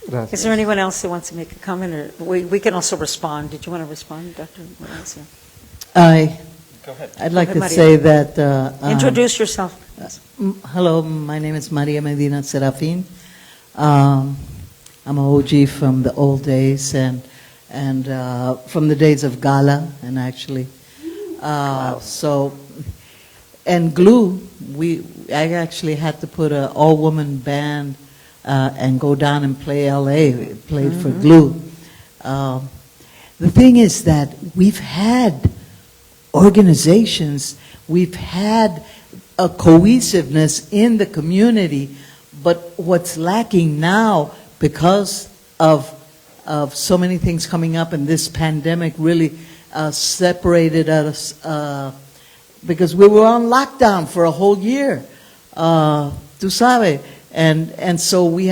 Gracias. Is there anyone else that wants to make a comment? Or we can also respond. Did you want to respond, Dr. Morales? Go ahead. I'd like Go ahead, to say that... Introduce yourself. hello, my name is Maria Medina Serafin. I'm an OG from the old days and from the days of Gala, and actually. And Glue, I actually had to put an all-woman band and go down and play LA, played for Glue. The thing is that we've had organizations, we've had a cohesiveness in the community, but what's lacking now, because of so many things coming up, and this pandemic really separated us, because we were on lockdown for a whole year, tú sabes, and so we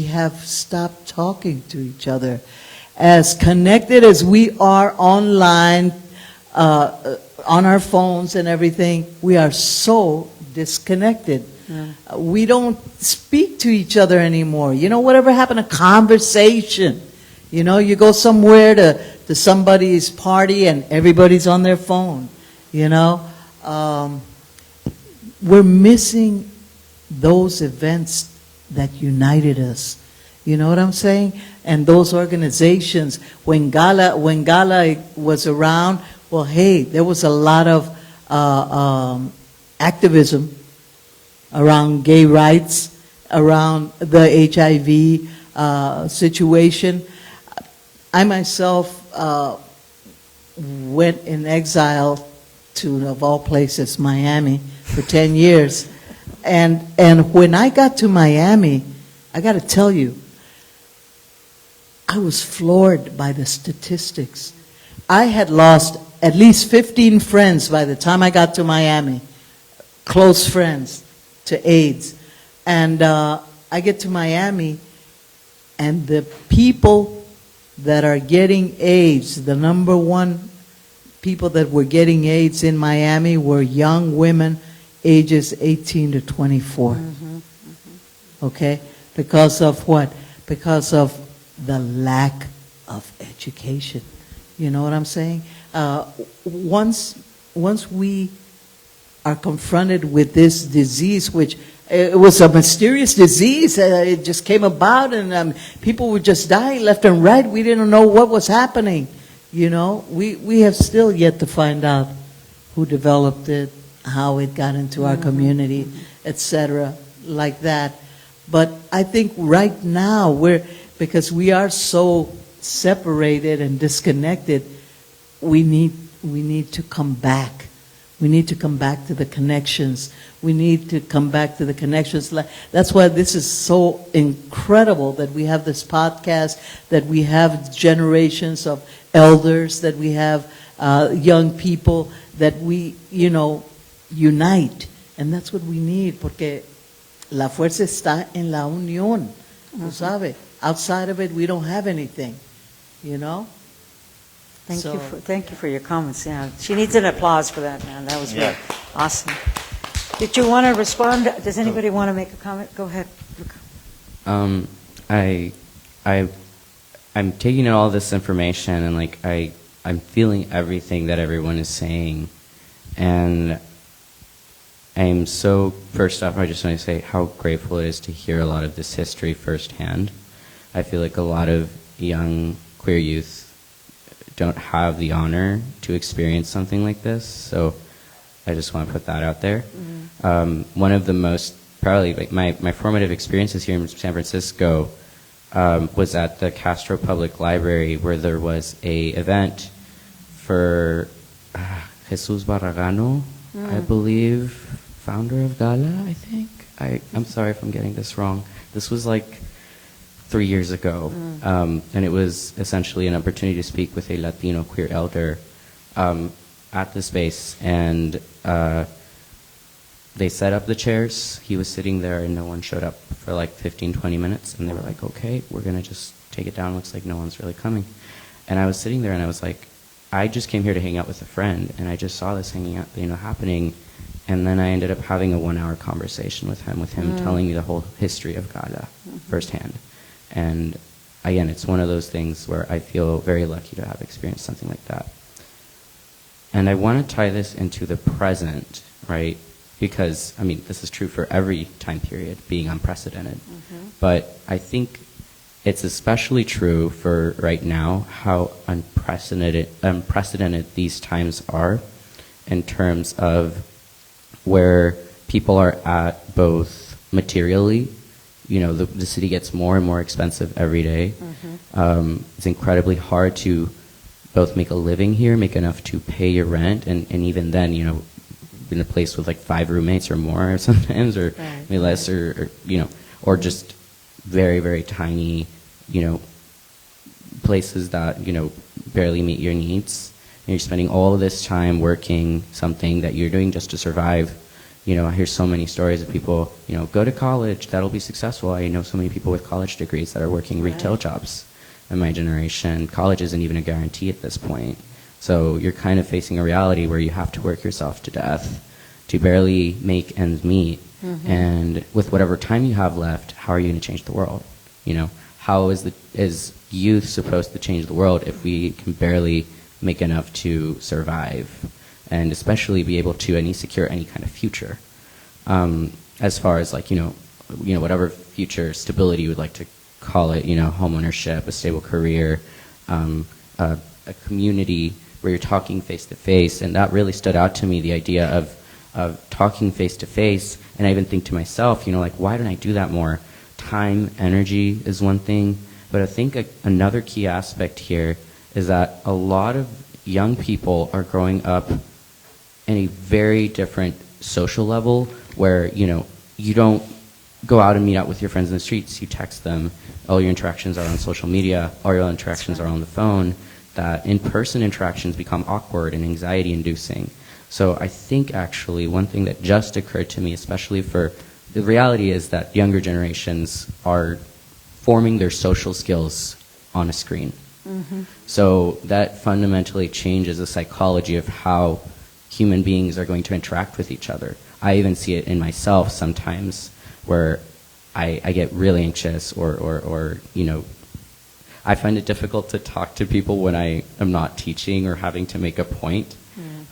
have stopped talking to each other. As connected as we are online, on our phones and everything, we are so disconnected. We don't speak to each other anymore. You know, whatever happened to conversation? You know, you go somewhere to somebody's party and everybody's on their phone, you know. We're missing those events that united us. You know what I'm saying? And those organizations, when Gala was around, well, hey, there was a lot of activism around gay rights, around the HIV situation. I myself went in exile to, of all places, Miami for 10 years. And when I got to Miami, I got to tell you, I was floored by the statistics. I had lost at least 15 friends by the time I got to Miami, close friends, to AIDS. And I get to Miami, and the people that are getting AIDS, the number one people that were getting AIDS in Miami were young women ages 18 to 24. Okay? Because of what? Because of the lack of education. You know what I'm saying? Once we are confronted with this disease, which it was a mysterious disease, it just came about, and people were just dying left and right. We didn't know what was happening. You know, we have still yet to find out who developed it, how it got into our community, etc., like that. But I think right now because we are so separated and disconnected, we need to come back. We need to come back to the connections. We need to come back to the connections. That's why this is so incredible that we have this podcast, that we have generations of elders, that we have young people, that we, you know, unite. And that's what we need, porque la fuerza está en la unión, tú sabes. Outside of it, we don't have anything, you know? Thank you for your comments. Yeah, she needs an applause for that, man. That was really awesome. Did you want to respond? Does anybody want to make a comment? Go ahead, Luka. I'm taking in all this information, and like I'm feeling everything that everyone is saying, and I'm so, first off, I just want to say how grateful it is to hear a lot of this history firsthand. I feel like a lot of young queer youth don't have the honor to experience something like this, so I just want to put that out there. One of the most, probably like my formative experiences here in San Francisco was at the Castro Public Library, where there was a event for Jesus Barragano, I believe, founder of Gala, I think. I'm sorry if I'm getting this wrong. This was like 3 years ago, and it was essentially an opportunity to speak with a Latino queer elder at the space, and they set up the chairs. He was sitting there and no one showed up for like 15-20 minutes, and they were like, okay, we're gonna just take it down, looks like no one's really coming. And I was sitting there and I was like, I just came here to hang out with a friend, and I just saw this happening, and then I ended up having a 1-hour conversation with him telling me the whole history of Gala firsthand. And again, it's one of those things where I feel very lucky to have experienced something like that. And I want to tie this into the present, right? Because, I mean, this is true for every time period, being unprecedented. But I think it's especially true for right now, how unprecedented these times are in terms of where people are at both materially. You know, the city gets more and more expensive every day. It's incredibly hard to both make a living here, make enough to pay your rent, and even then, you know, in a place with like 5 roommates or more sometimes, or maybe less, or you know, or just very, very tiny, you know, places that, you know, barely meet your needs. And you're spending all of this time working something that you're doing just to survive. You know, I hear so many stories of people, you know, go to college, that'll be successful. I know so many people with college degrees that are working retail jobs. In my generation, college isn't even a guarantee at this point. So you're kind of facing a reality where you have to work yourself to death to barely make ends meet. And with whatever time you have left, how are you going to change the world? You know, how is youth supposed to change the world if we can barely make enough to survive, and especially be able to secure any kind of future, as far as like, you know, whatever future stability you would like to call it, you know, home ownership, a stable career, a community where you're talking face to face. And that really stood out to me, the idea of talking face to face. And I even think to myself, you know, like, why don't I do that more? Time, energy is one thing, but I think another key aspect here is that a lot of young people are growing up in a very different social level where, you know, you don't go out and meet out with your friends in the streets, you text them, all your interactions are on social media, all your interactions are on the phone, that in-person interactions become awkward and anxiety-inducing. So I think actually one thing that just occurred to me, especially for, the reality is that younger generations are forming their social skills on a screen. So that fundamentally changes the psychology of how human beings are going to interact with each other. I even see it in myself sometimes where I get really anxious or you know, I find it difficult to talk to people when I am not teaching or having to make a point.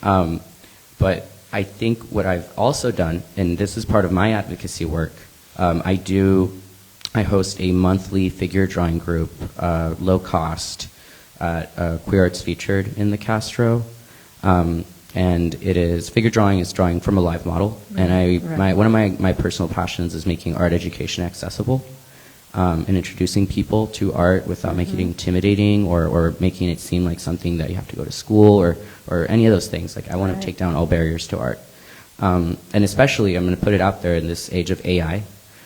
But I think what I've also done, and this is part of my advocacy work, I host a monthly figure drawing group, low cost, Queer Arts Featured in the Castro. And it is, figure drawing is drawing from a live model. And one of my personal passions is making art education accessible, and introducing people to art without making it intimidating or making it seem like something that you have to go to school or any of those things. Like, I want to take down all barriers to art. And especially, I'm going to put it out there in this age of AI,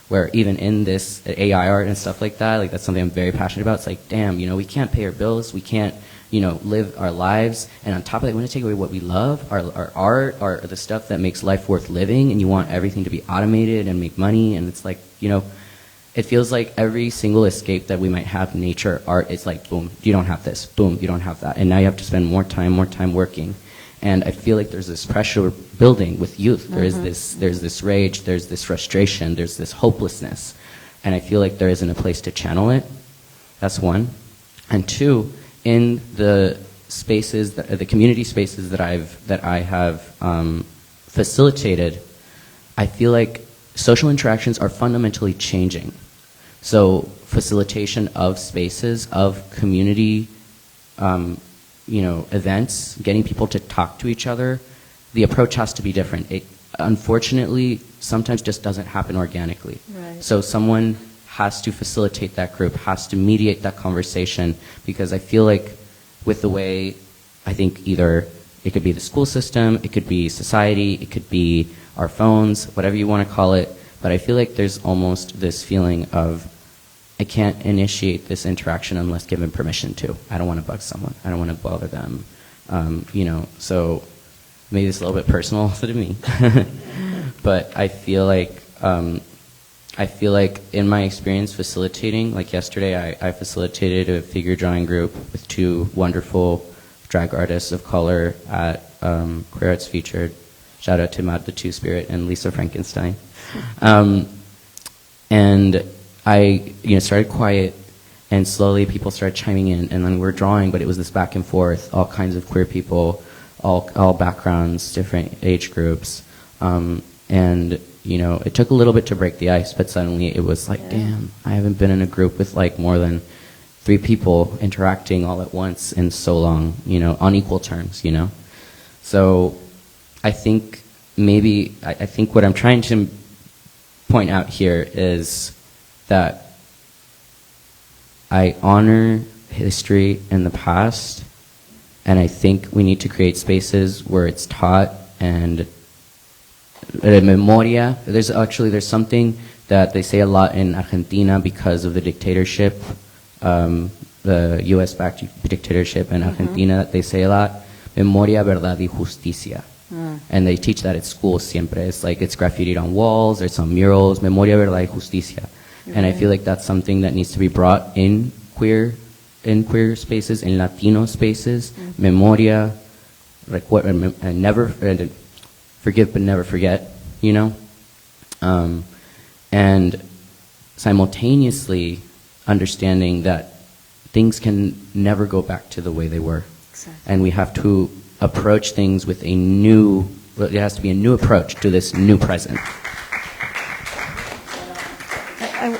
where even in this AI art and stuff like that, like, that's something I'm very passionate about. It's like, damn, you know, we can't pay our bills, we can't, you know, live our lives, and on top of that, we want to take away what we love, our art, the stuff that makes life worth living, and you want everything to be automated and make money, and it's like, you know, it feels like every single escape that we might have in nature, art, is like, boom, you don't have this, boom, you don't have that, and now you have to spend more time working. And I feel like there's this pressure building with youth. There's this rage, there's this frustration, there's this hopelessness. And I feel like there isn't a place to channel it. That's one. And two, in the spaces, the community spaces that I have facilitated, I feel like social interactions are fundamentally changing. So facilitation of spaces, of community, you know, events, getting people to talk to each other, the approach has to be different. It unfortunately sometimes just doesn't happen organically. Right. So someone has to facilitate that group, has to mediate that conversation, because I feel like with the way, I think either it could be the school system, it could be society, it could be our phones, whatever you want to call it, but I feel like there's almost this feeling of, I can't initiate this interaction unless given permission to. I don't want to bug someone. I don't want to bother them. You know, so maybe it's a little bit personal to me. But I feel like in my experience facilitating, like yesterday I facilitated a figure drawing group with two wonderful drag artists of color at Queer Arts Featured. Shout out to Mad the Two-Spirit and Lisa Frankenstein. And I, you know, started quiet, and slowly people started chiming in, and then we're drawing, but it was this back and forth, all kinds of queer people, all backgrounds, different age groups, and you know, it took a little bit to break the ice, but suddenly it was like, damn, I haven't been in a group with like more than 3 people interacting all at once in so long, you know, on equal terms, you know. So I think maybe, I think what I'm trying to point out here is that I honor history in the past, and I think we need to create spaces where it's taught, and memoria. There's something that they say a lot in Argentina because of the dictatorship, the US-backed dictatorship in Argentina, that they say a lot, memoria, verdad y justicia. And they teach that at school siempre. It's like, it's graffitied on walls, there's some murals, memoria, verdad y justicia. And I feel like that's something that needs to be brought in queer spaces, in Latino spaces. Memoria, forgive but never forget, you know? And simultaneously understanding that things can never go back to the way they were. Exactly. And we have to approach things with a new, well, it has to be a new approach to this new present.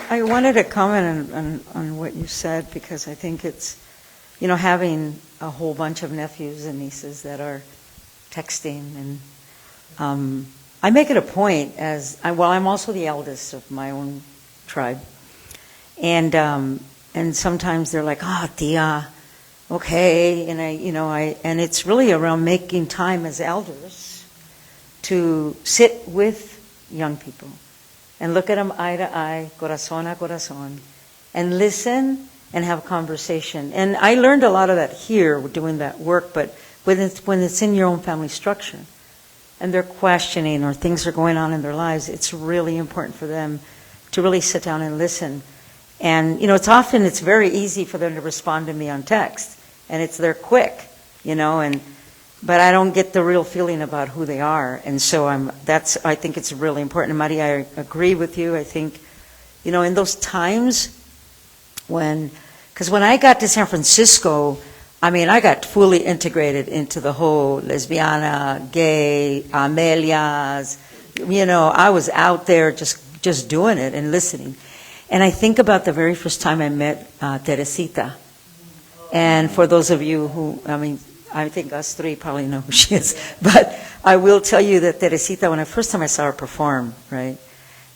I wanted to comment on what you said, because I think it's, you know, having a whole bunch of nephews and nieces that are texting, and I make it a point I'm also the eldest of my own tribe, and sometimes they're like, tia, okay, and it's really around making time as elders to sit with young people and look at them eye to eye, corazón a corazón, and listen and have conversation. And I learned a lot of that here doing that work, but when it's in your own family structure and they're questioning or things are going on in their lives, it's really important for them to really sit down and listen. And, you know, it's very easy for them to respond to me on text, and they're quick, you know, but I don't get the real feeling about who they are. And so I think it's really important. And Maria, I agree with you. I think, you know, in those times because when I got to San Francisco, I mean, I got fully integrated into the whole lesbiana, gay, Amelias, you know, I was out there just doing it and listening. And I think about the very first time I met Teresita. And for those of you who, I think us three probably know who she is. But I will tell you that Teresita, when first time I saw her perform, right?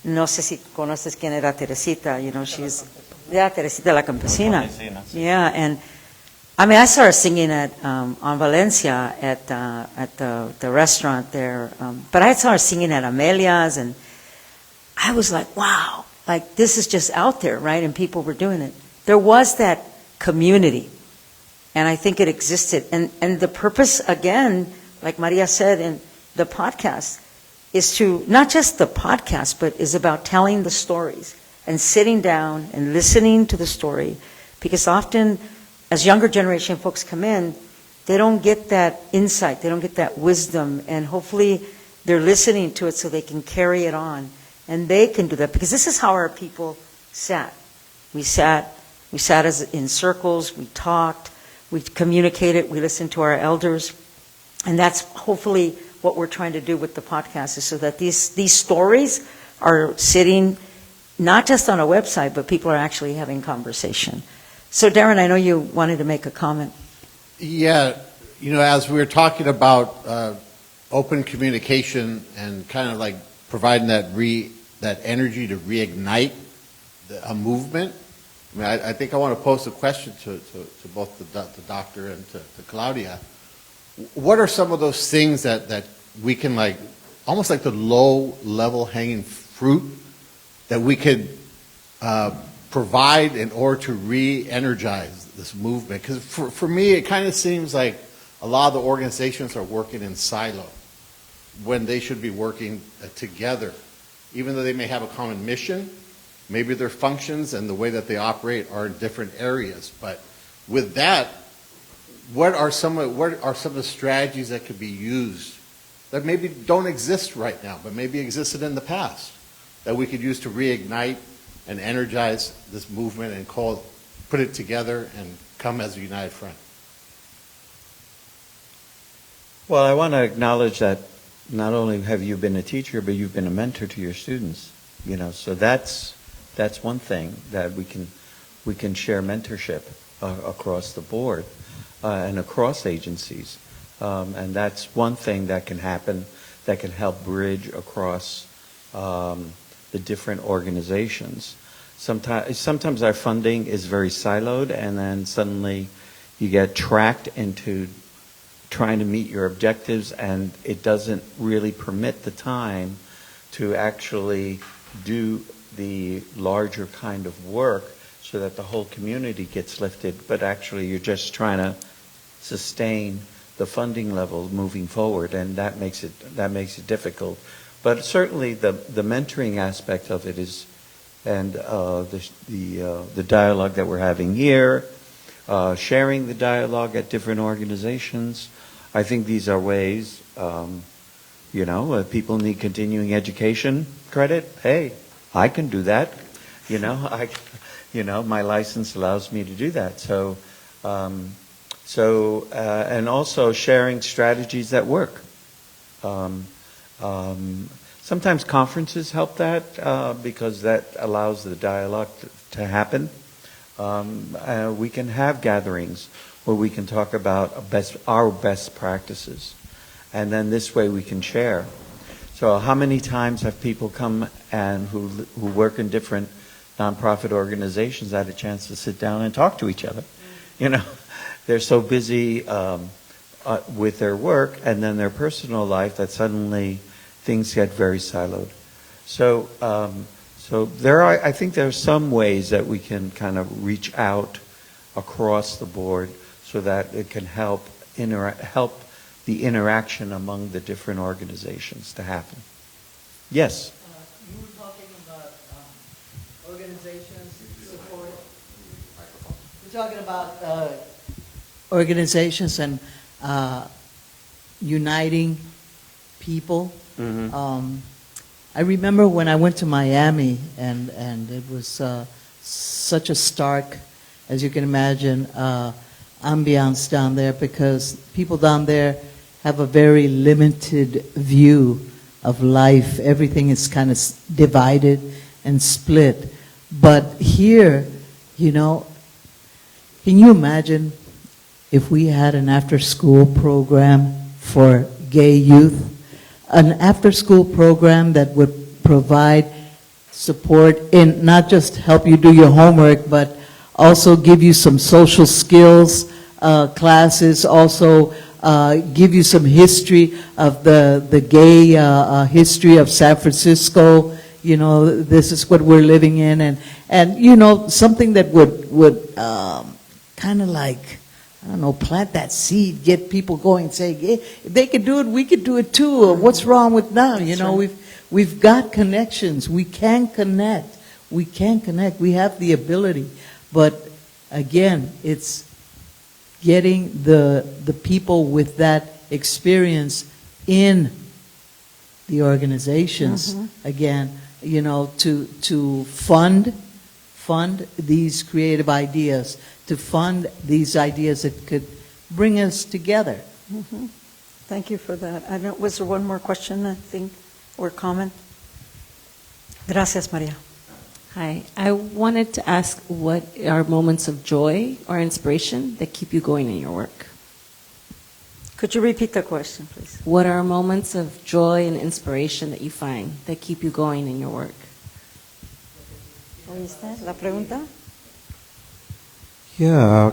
No sé si conoces quién era Teresita, you know, Teresita la Campesina. Yeah, and I saw her singing on Valencia at the restaurant there. But I saw her singing at Amelia's, and I was like, wow, like this is just out there, right? And people were doing it. There was that community, and I think it existed. And the purpose, again, like Maria said in the podcast, is to, not just the podcast, but is about telling the stories and sitting down and listening to the story. Because often, as younger generation folks come in, they don't get that insight, they don't get that wisdom, and hopefully they're listening to it so they can carry it on. And they can do that, because this is how our people sat. We sat in circles, we talked, we communicated, we listened to our elders. And that's hopefully what we're trying to do with the podcast, is so that these stories are sitting not just on a website, but people are actually having conversation. So Darren, I know you wanted to make a comment. Yeah, you know, as we were talking about open communication and kind of like providing that energy to reignite a movement, I think I want to pose a question to both the doctor and to Claudia. What are some of those things that we can, like, almost like the low level hanging fruit that we could provide in order to re-energize this movement? Because for me, it kind of seems like a lot of the organizations are working in silo when they should be working together. Even though they may have a common mission, maybe their functions and the way that they operate are in different areas. But with that, what are some of the strategies that could be used that maybe don't exist right now, but maybe existed in the past, that we could use to reignite and energize this movement and put it together and come as a united front? Well, I want to acknowledge that not only have you been a teacher, but you've been a mentor to your students. You know, so that's one thing that we can share mentorship across the board and across agencies, and that's one thing that can happen that can help bridge across the different organizations. Sometimes our funding is very siloed, and then suddenly you get tracked into trying to meet your objectives, and it doesn't really permit the time to actually do the larger kind of work so that the whole community gets lifted, but actually you're just trying to sustain the funding level moving forward, and that makes it difficult. But certainly the mentoring aspect of it is, and the dialogue that we're having here, sharing the dialogue at different organizations. I think these are ways You know, people need continuing education credit. Hey, I can do that. You know, my license allows me to do that. So, and also sharing strategies that work. Sometimes conferences help that because that allows the dialogue to happen. We can have gatherings where we can talk about our best practices, and then this way we can share. So how many times have people come and who work in different nonprofit organizations had a chance to sit down and talk to each other? You know, they're so busy with their work and then their personal life that suddenly things get very siloed. So, I think there are some ways that we can kind of reach out across the board so that it can help the interaction among the different organizations to happen. Yes? You were talking about organizations support. We're talking about organizations and uniting people. Mm-hmm. I remember when I went to Miami, and it was such a stark, as you can imagine, ambiance down there, because people down there have a very limited view of life. Everything is kind of divided and split. But here, you know, can you imagine if we had an after-school program for gay youth? An after-school program that would provide support in not just help you do your homework, but also give you some social skills classes, also give you some history of the gay history of San Francisco. You know, this is what we're living in, and you know, something that would kind of like, I don't know, plant that seed, get people going, say, hey, if they could do it, we could do it too. Or what's wrong with now? You know, we've got connections. We can connect. We can connect. We have the ability. But again, it's getting the people with that experience in the organizations, again, you know, to fund these creative ideas, to fund these ideas that could bring us together. Thank you for that. Was there one more question, I think, or comment? Gracias, Maria. Hi. I wanted to ask, what are moments of joy or inspiration that keep you going in your work? Could you repeat the question, please? What are moments of joy and inspiration that you find that keep you going in your work? ¿Oíste la pregunta? Yeah,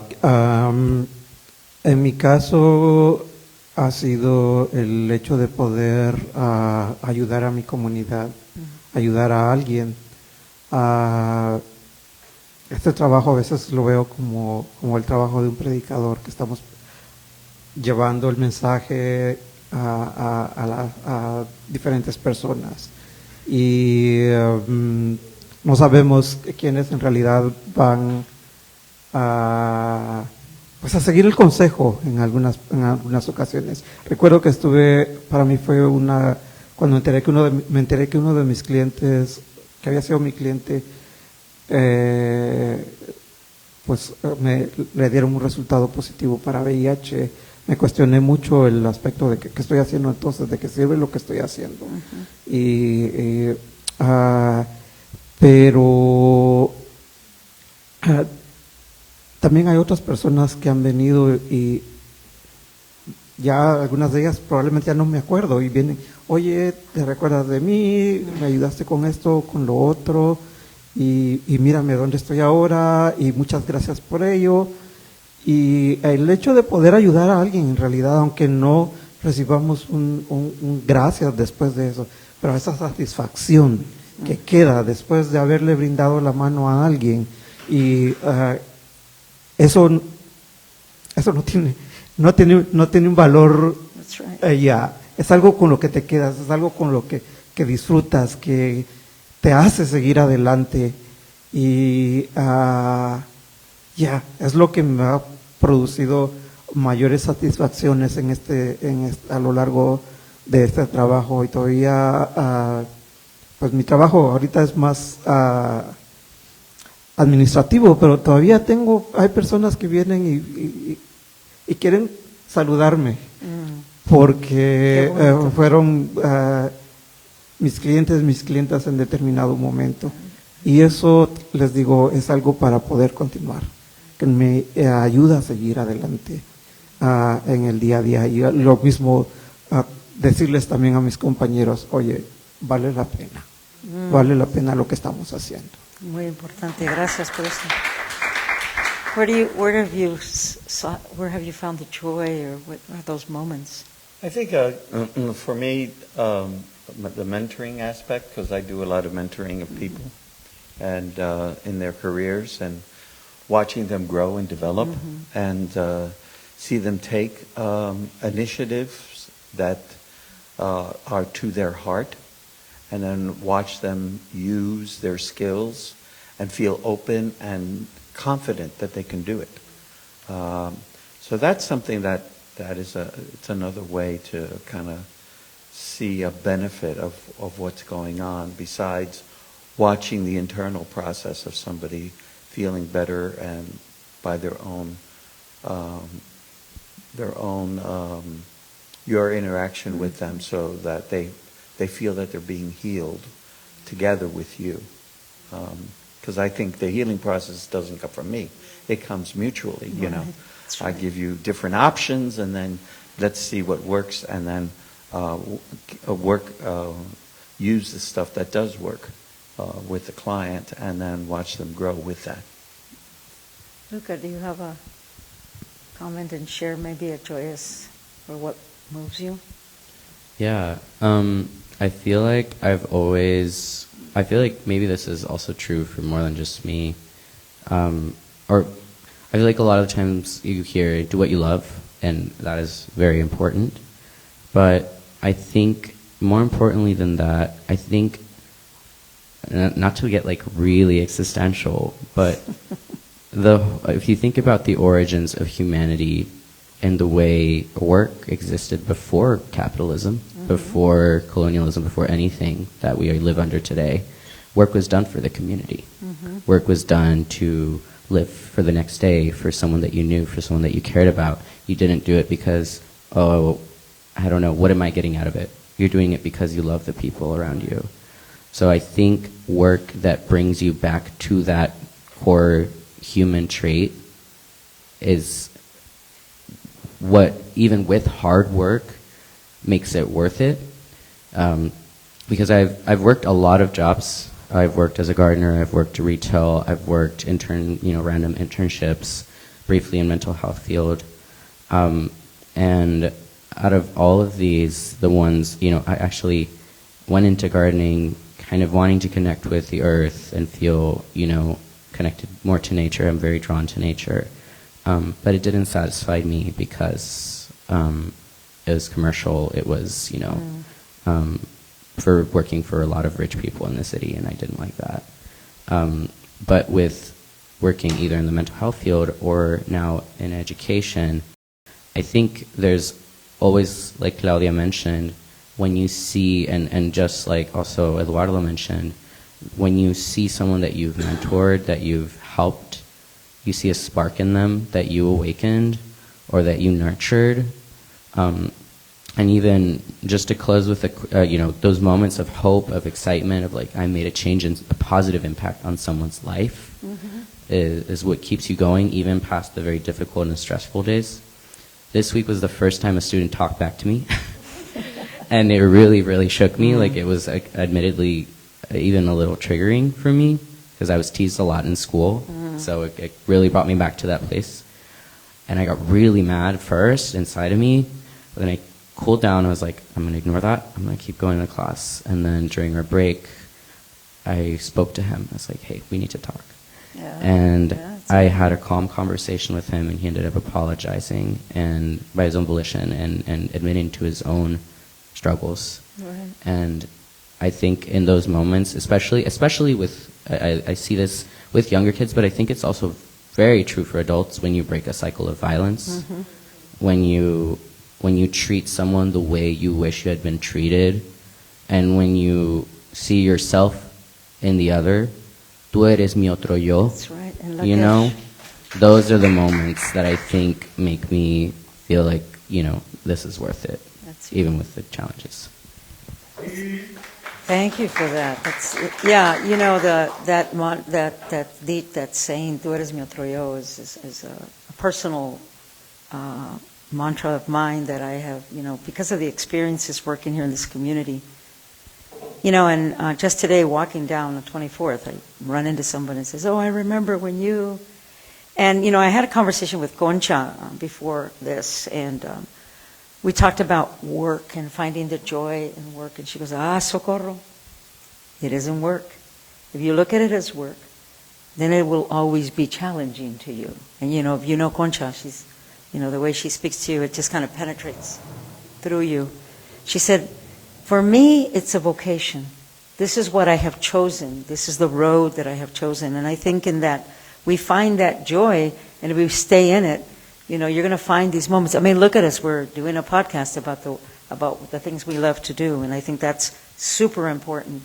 en mi caso ha sido el hecho de poder ayudar a mi comunidad, ayudar a alguien. Este trabajo a veces lo veo como el trabajo de un predicador, que estamos llevando el mensaje a diferentes personas. Y no sabemos quiénes en realidad van a seguir el consejo en algunas ocasiones. Recuerdo que para mí fue cuando me enteré que uno de mis clientes, que había sido mi cliente, le dieron un resultado positivo para VIH. Me cuestioné mucho el aspecto de qué estoy haciendo entonces, de qué sirve lo que estoy haciendo. Pero también hay otras personas que han venido y ya algunas de ellas probablemente ya no me acuerdo y vienen, oye, ¿te recuerdas de mí? ¿Me ayudaste con esto, con lo otro? Y mírame dónde estoy ahora y muchas gracias por ello. Y el hecho de poder ayudar a alguien en realidad, aunque no recibamos un gracias después de eso, pero esa satisfacción que queda después de haberle brindado la mano a alguien, y eso no tiene un valor. Ya, es algo con lo que te quedas, es algo con lo que disfrutas, que te hace seguir adelante, y es lo que me ha producido mayores satisfacciones a lo largo de este trabajo y todavía, pues mi trabajo ahorita es más administrativo, pero todavía hay personas que vienen y quieren saludarme porque fueron mis clientas en determinado momento. Y eso, les digo, es algo para poder continuar, que me ayuda a seguir adelante en el día a día. Y lo mismo, decirles también a mis compañeros, oye, vale la pena lo que estamos haciendo. Muy importante, gracias por eso. Where have you found the joy, or what are those moments? I think for me, the mentoring aspect, because I do a lot of mentoring of people and in their careers, and watching them grow and develop, and see them take initiatives that are to their heart, and then watch them use their skills and feel open and confident that they can do it. So that's something that it's another way to kind of see a benefit of what's going on, besides watching the internal process of somebody feeling better and by their own your interaction with them, so that they feel that they're being healed together with you. Because I think the healing process doesn't come from me. It comes mutually, you know. I give you different options, and then let's see what works, and then use the stuff that does work with the client, and then watch them grow with that. Luka, do you have a comment and share maybe a joyous, or what moves you? Yeah, I feel like I feel like maybe this is also true for more than just me, or I feel like a lot of times you hear, do what you love, and that is very important. But I think more importantly than that, I think, not to get like really existential, but if you think about the origins of humanity and the way work existed before capitalism, before colonialism, before anything that we live under today, work was done for the community. Work was done to live for the next day, for someone that you knew, for someone that you cared about. You didn't do it because, oh, I don't know, what am I getting out of it? You're doing it because you love the people around you. So I think work that brings you back to that core human trait is what, even with hard work, makes it worth it. Because I've worked a lot of jobs. I've worked as a gardener, I've worked retail, I've worked random internships, briefly in mental health field. And out of all of these, the ones, I actually went into gardening kind of wanting to connect with the earth and feel, connected more to nature. I'm very drawn to nature. But it didn't satisfy me because it was commercial. It was, for working for a lot of rich people in the city, and I didn't like that. But with working either in the mental health field or now in education, I think there's always, like Claudia mentioned, when you see, and just like also Eduardo mentioned, when you see someone that you've mentored, that you've helped, you see a spark in them that you awakened or that you nurtured. And even just to close with those moments of hope, of excitement, of like I made a change and a positive impact on someone's life, is what keeps you going even past the very difficult and stressful days. This week was the first time a student talked back to me, and it really, really shook me. Like it was admittedly even a little triggering for me because I was teased a lot in school, so it really brought me back to that place. And I got really mad first inside of me, but then I cooled down. I was like, I'm going to ignore that. I'm going to keep going to class. And then during our break, I spoke to him. I was like, hey, we need to talk. Yeah. And I had a calm conversation with him, and he ended up apologizing and by his own volition and admitting to his own struggles. Right. And I think in those moments, especially with, I see this with younger kids, but I think it's also very true for adults when you break a cycle of violence, when you when you treat someone the way you wish you had been treated, and when you see yourself in the other, tú eres mi otro yo. That's right. And You know, those are the moments that I think make me feel like, you know, this is worth it, That's even with the challenges. Thank you for that. Yeah, you know, that saying, "Tú eres mi otro yo," is a personal mantra of mine that I have, you know, because of the experiences working here in this community. You know, and just today, walking down the 24th, I run into someone and says, "Oh, I remember when you," and you know, I had a conversation with Concha before this, and we talked about work and finding the joy in work, and she goes, Socorro, it isn't work. If you look at it as work, then it will always be challenging to you. And you know, if you know Concha, she's, you know, the way she speaks to you, it just kind of penetrates through you. She said, for me, it's a vocation. This is what I have chosen. This is the road that I have chosen. And I think in that, we find that joy, and if we stay in it, you know, you're going to find these moments. I mean, look at us. We're doing a podcast about the things we love to do, and I think that's super important.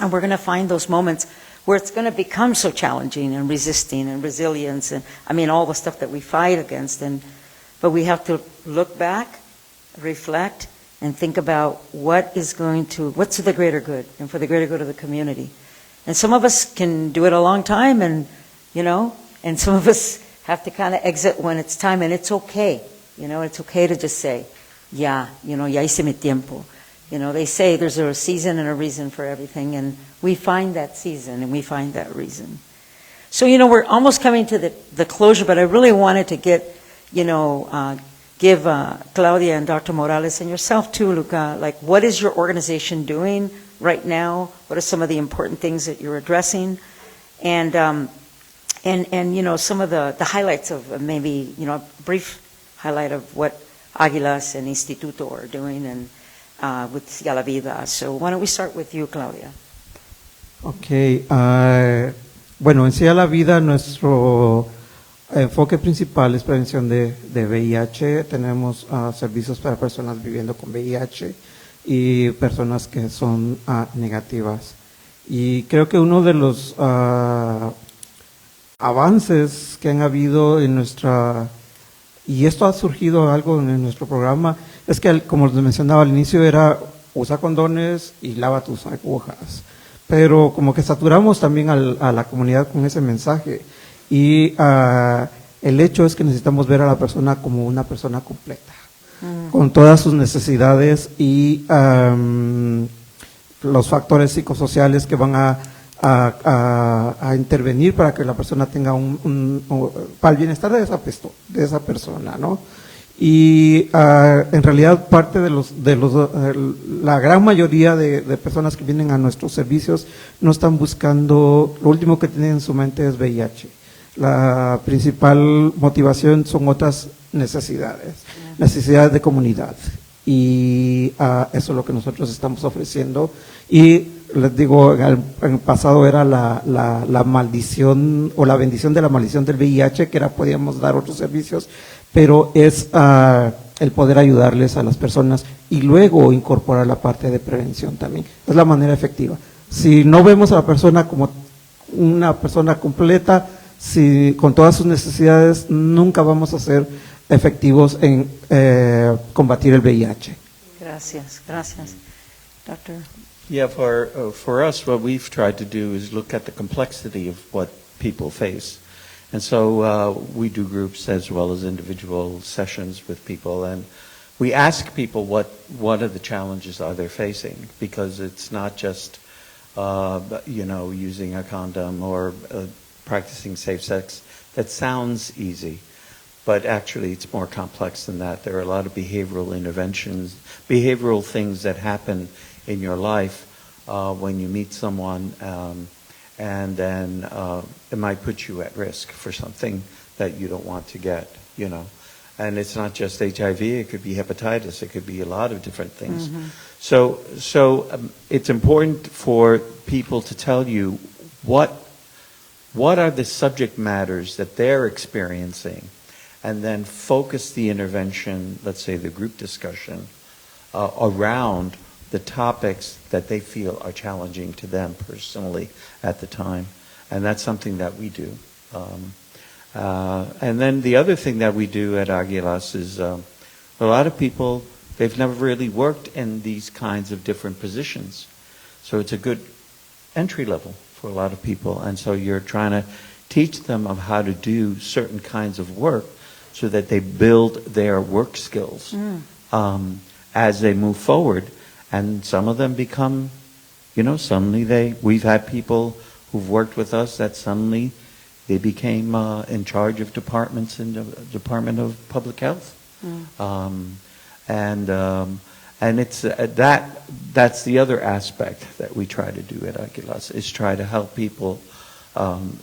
And we're going to find those moments where it's going to become so challenging and resisting and resilience, and I mean, all the stuff that we fight against. But we have to look back, reflect, and think about what's to the greater good and for the greater good of the community. And some of us can do it a long time, and you know, and some of us have to kind of exit when it's time, and it's okay. You know, it's okay to just say, ya hice mi tiempo. You know, they say there's a season and a reason for everything, and we find that season and we find that reason. So, you know, we're almost coming to the closure, but I really wanted to give Claudia and Dr. Morales and yourself too, Luka, like, what is your organization doing right now? What are some of the important things that you're addressing? And you know, some of the highlights of maybe, you know, a brief highlight of what AGUILAS and Instituto are doing, and with La Vida. So why don't we start with you, Claudia? Ok, bueno, en sí a La Vida nuestro enfoque principal es prevención de VIH. Tenemos servicios para personas viviendo con VIH y personas que son negativas. Y creo que uno de los avances que han habido en y esto ha surgido algo en nuestro programa, es que, como les mencionaba al inicio, era usa condones y lava tus agujas, pero como que saturamos también a la comunidad con ese mensaje, y el hecho es que necesitamos ver a la persona como una persona completa, con todas sus necesidades y los factores psicosociales que van a intervenir para que la persona tenga para el bienestar de esa persona, ¿no? Y en realidad parte la gran mayoría de personas que vienen a nuestros servicios no están buscando, lo último que tienen en su mente es VIH. La principal motivación son otras necesidades de comunidad, y eso es lo que nosotros estamos ofreciendo. Y les digo, en el pasado era la maldición o la bendición de la maldición del VIH, que era podíamos dar otros servicios, pero es el poder ayudarles a las personas y luego incorporar la parte de prevención también. Es la manera efectiva. Si no vemos a la persona como una persona completa, con todas sus necesidades, nunca vamos a ser efectivos en combatir el VIH. Gracias. Doctor. Yeah, for us, what we've tried to do is look at the complexity of what people face. And so we do groups as well as individual sessions with people, and we ask people what are the challenges are they facing, because it's not just using a condom or practicing safe sex. That sounds easy, but actually it's more complex than that. There are a lot of behavioral interventions, behavioral things that happen in your life when you meet someone, and then it might put you at risk for something that you don't want to get, you know. And it's not just HIV, it could be hepatitis, it could be a lot of different things. Mm-hmm. So it's important for people to tell you what are the subject matters that they're experiencing, and then focus the intervention, let's say the group discussion, around the topics that they feel are challenging to them personally at the time. And that's something that we do. And then the other thing that we do at AGUILAS is a lot of people, they've never really worked in these kinds of different positions. So it's a good entry level for a lot of people. And so you're trying to teach them of how to do certain kinds of work so that they build their work skills as they move forward. And some of them become, suddenly we've had people who've worked with us that suddenly they became in charge of departments in the Department of Public Health. And it's that's the other aspect that we try to do at AGUILAS, is try to help people.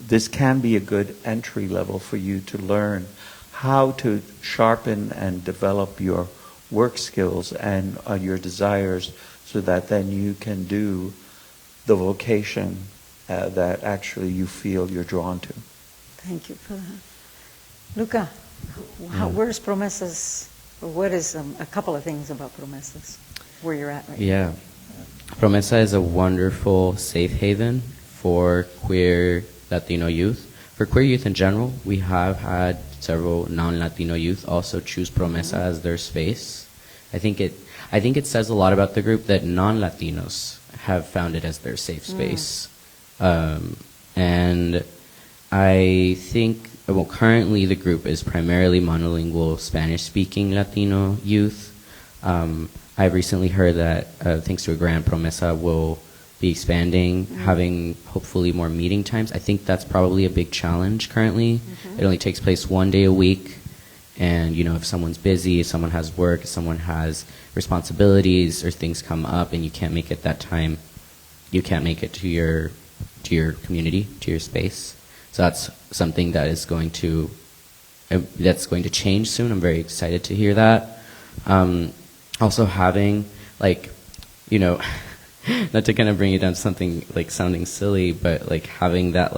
This can be a good entry level for you to learn how to sharpen and develop your work skills and your desires, so that then you can do the vocation that actually you feel you're drawn to. Thank you for that. Luka, where's Promesas? What is a couple of things about Promesas, where you're at right now? Yeah. Promesa is a wonderful safe haven for queer Latino youth. For queer youth in general, we have had several non-Latino youth also choose Promesa as their space. I think it says a lot about the group that non-Latinos have found it as their safe space. And I think, currently the group is primarily monolingual Spanish-speaking Latino youth. I've recently heard that, thanks to a grant, Promesa will be expanding, having hopefully more meeting times. I think that's probably a big challenge currently. It only takes place 1 day a week. And, if someone's busy, if someone has work, if someone has responsibilities or things come up and you can't make it that time, you can't make it to your community, to your space. So that's something that is going to change soon. I'm very excited to hear that. Also having, not to kind of bring it down to something sounding silly, but having that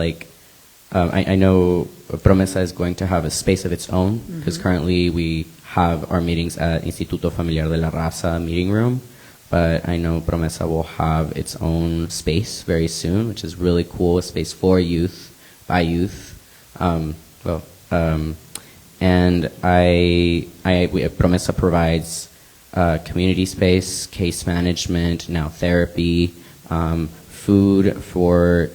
I know Promesa is going to have a space of its own, because currently we have our meetings at Instituto Familiar de la Raza meeting room, but I know Promesa will have its own space very soon, which is really cool, a space for youth, by youth. And Promesa provides community space, case management, now therapy, food for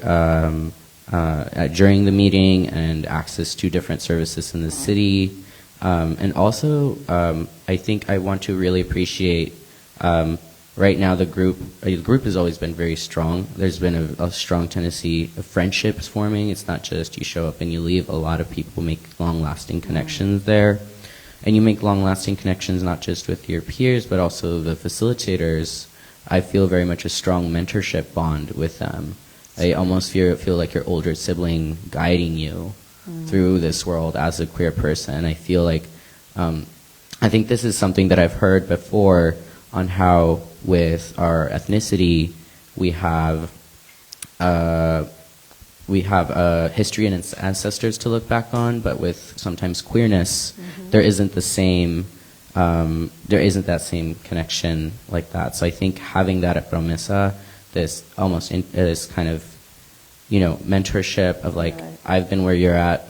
during the meeting, and access to different services in the city. And also, I think I want to really appreciate, right now the group has always been very strong. There's been a strong tendency of friendships forming. It's not just you show up and you leave. A lot of people make long-lasting connections there. And you make long-lasting connections not just with your peers, but also the facilitators. I feel very much a strong mentorship bond with them. I almost feel like your older sibling guiding you through this world as a queer person. I feel like, I think this is something that I've heard before on how with our ethnicity we have history and ancestors to look back on, but with sometimes queerness, there isn't that same connection like that. So I think having that at Promesa, this almost this kind of, mentorship of I've been where you're at,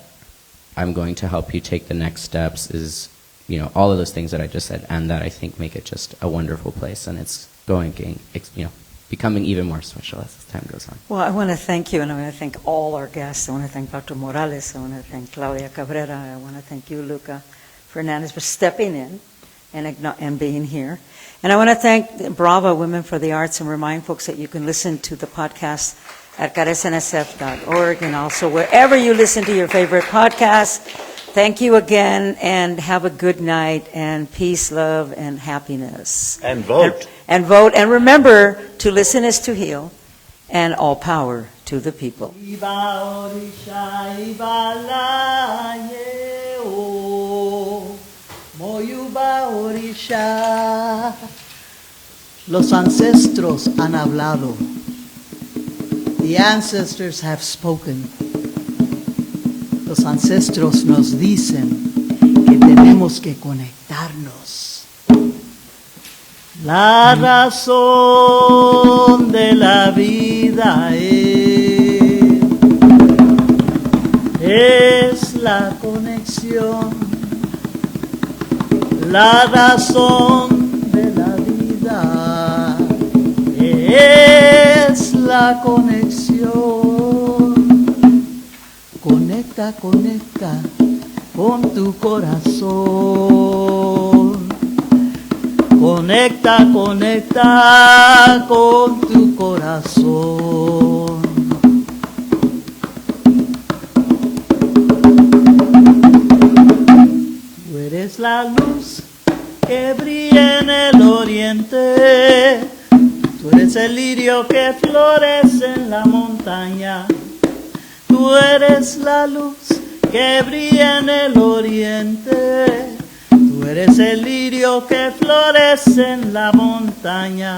I'm going to help you take the next steps, is, all of those things that I just said, and that I think make it just a wonderful place, and it's becoming even more special as time goes on. Well, I want to thank you, and I want to thank all our guests. I want to thank Dr. Morales. I want to thank Claudia Cabrera. I want to thank you, Luka Fernandez, for stepping in and being here. And I want to thank Brava Women for the Arts, and remind folks that you can listen to the podcast at caresnsf.org, and also wherever you listen to your favorite podcasts. Thank you again, and have a good night, and peace, love, and happiness. And vote. And vote. And remember, to listen is to heal, and all power to the people. Los ancestros han hablado. The ancestors have spoken. Los ancestros nos dicen tenemos que conectarnos. La razón de la vida es la conexión. La razón de la vida es la conexión. Conecta, conecta con tu corazón. Conecta, conecta con tu corazón. Tú eres la luz que brilla en el oriente. Tú eres el lirio que florece en la montaña. Tú eres la luz que brilla en el oriente. Tú eres el lirio que florece en la montaña.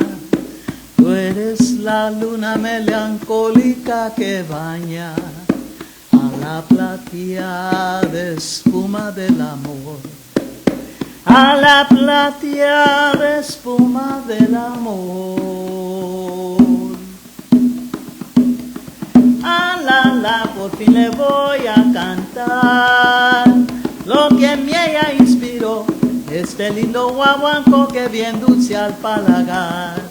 Tú eres la luna melancólica que baña a la plateada espuma del amor. A la plateada espuma del amor. Por fin le voy a cantar lo que en mí ella inspiró, este lindo guaguanco que bien dulce al paladar.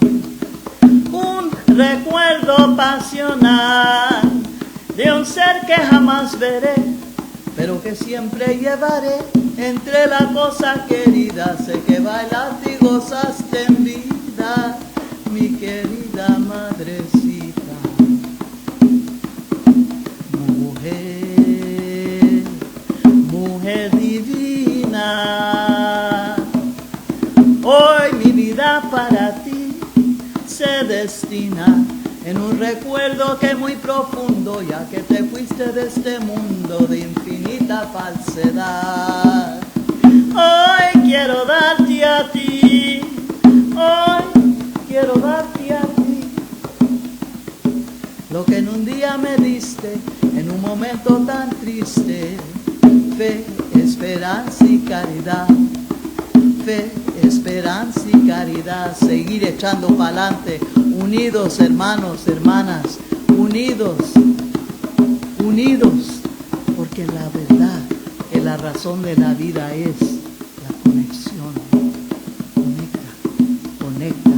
Un recuerdo pasional de un ser que jamás veré, pero que siempre llevaré entre la cosa querida. Sé que bailas y gozaste en vida, mi querida madrecita. Mujer divina, hoy mi vida para ti se destina en un recuerdo que es muy profundo, ya que te fuiste de este mundo de infinita falsedad. Hoy quiero darte a ti, hoy quiero darte a ti lo que en un día me diste, en un momento tan triste. Fe, esperanza y caridad. Fe, esperanza y caridad. Seguir echando pa'lante, unidos hermanos, hermanas, unidos, unidos, porque la verdad, que la razón de la vida es la conexión. Conecta, conecta,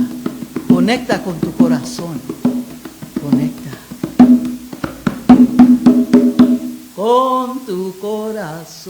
conecta con tu corazón, conecta con tu corazón.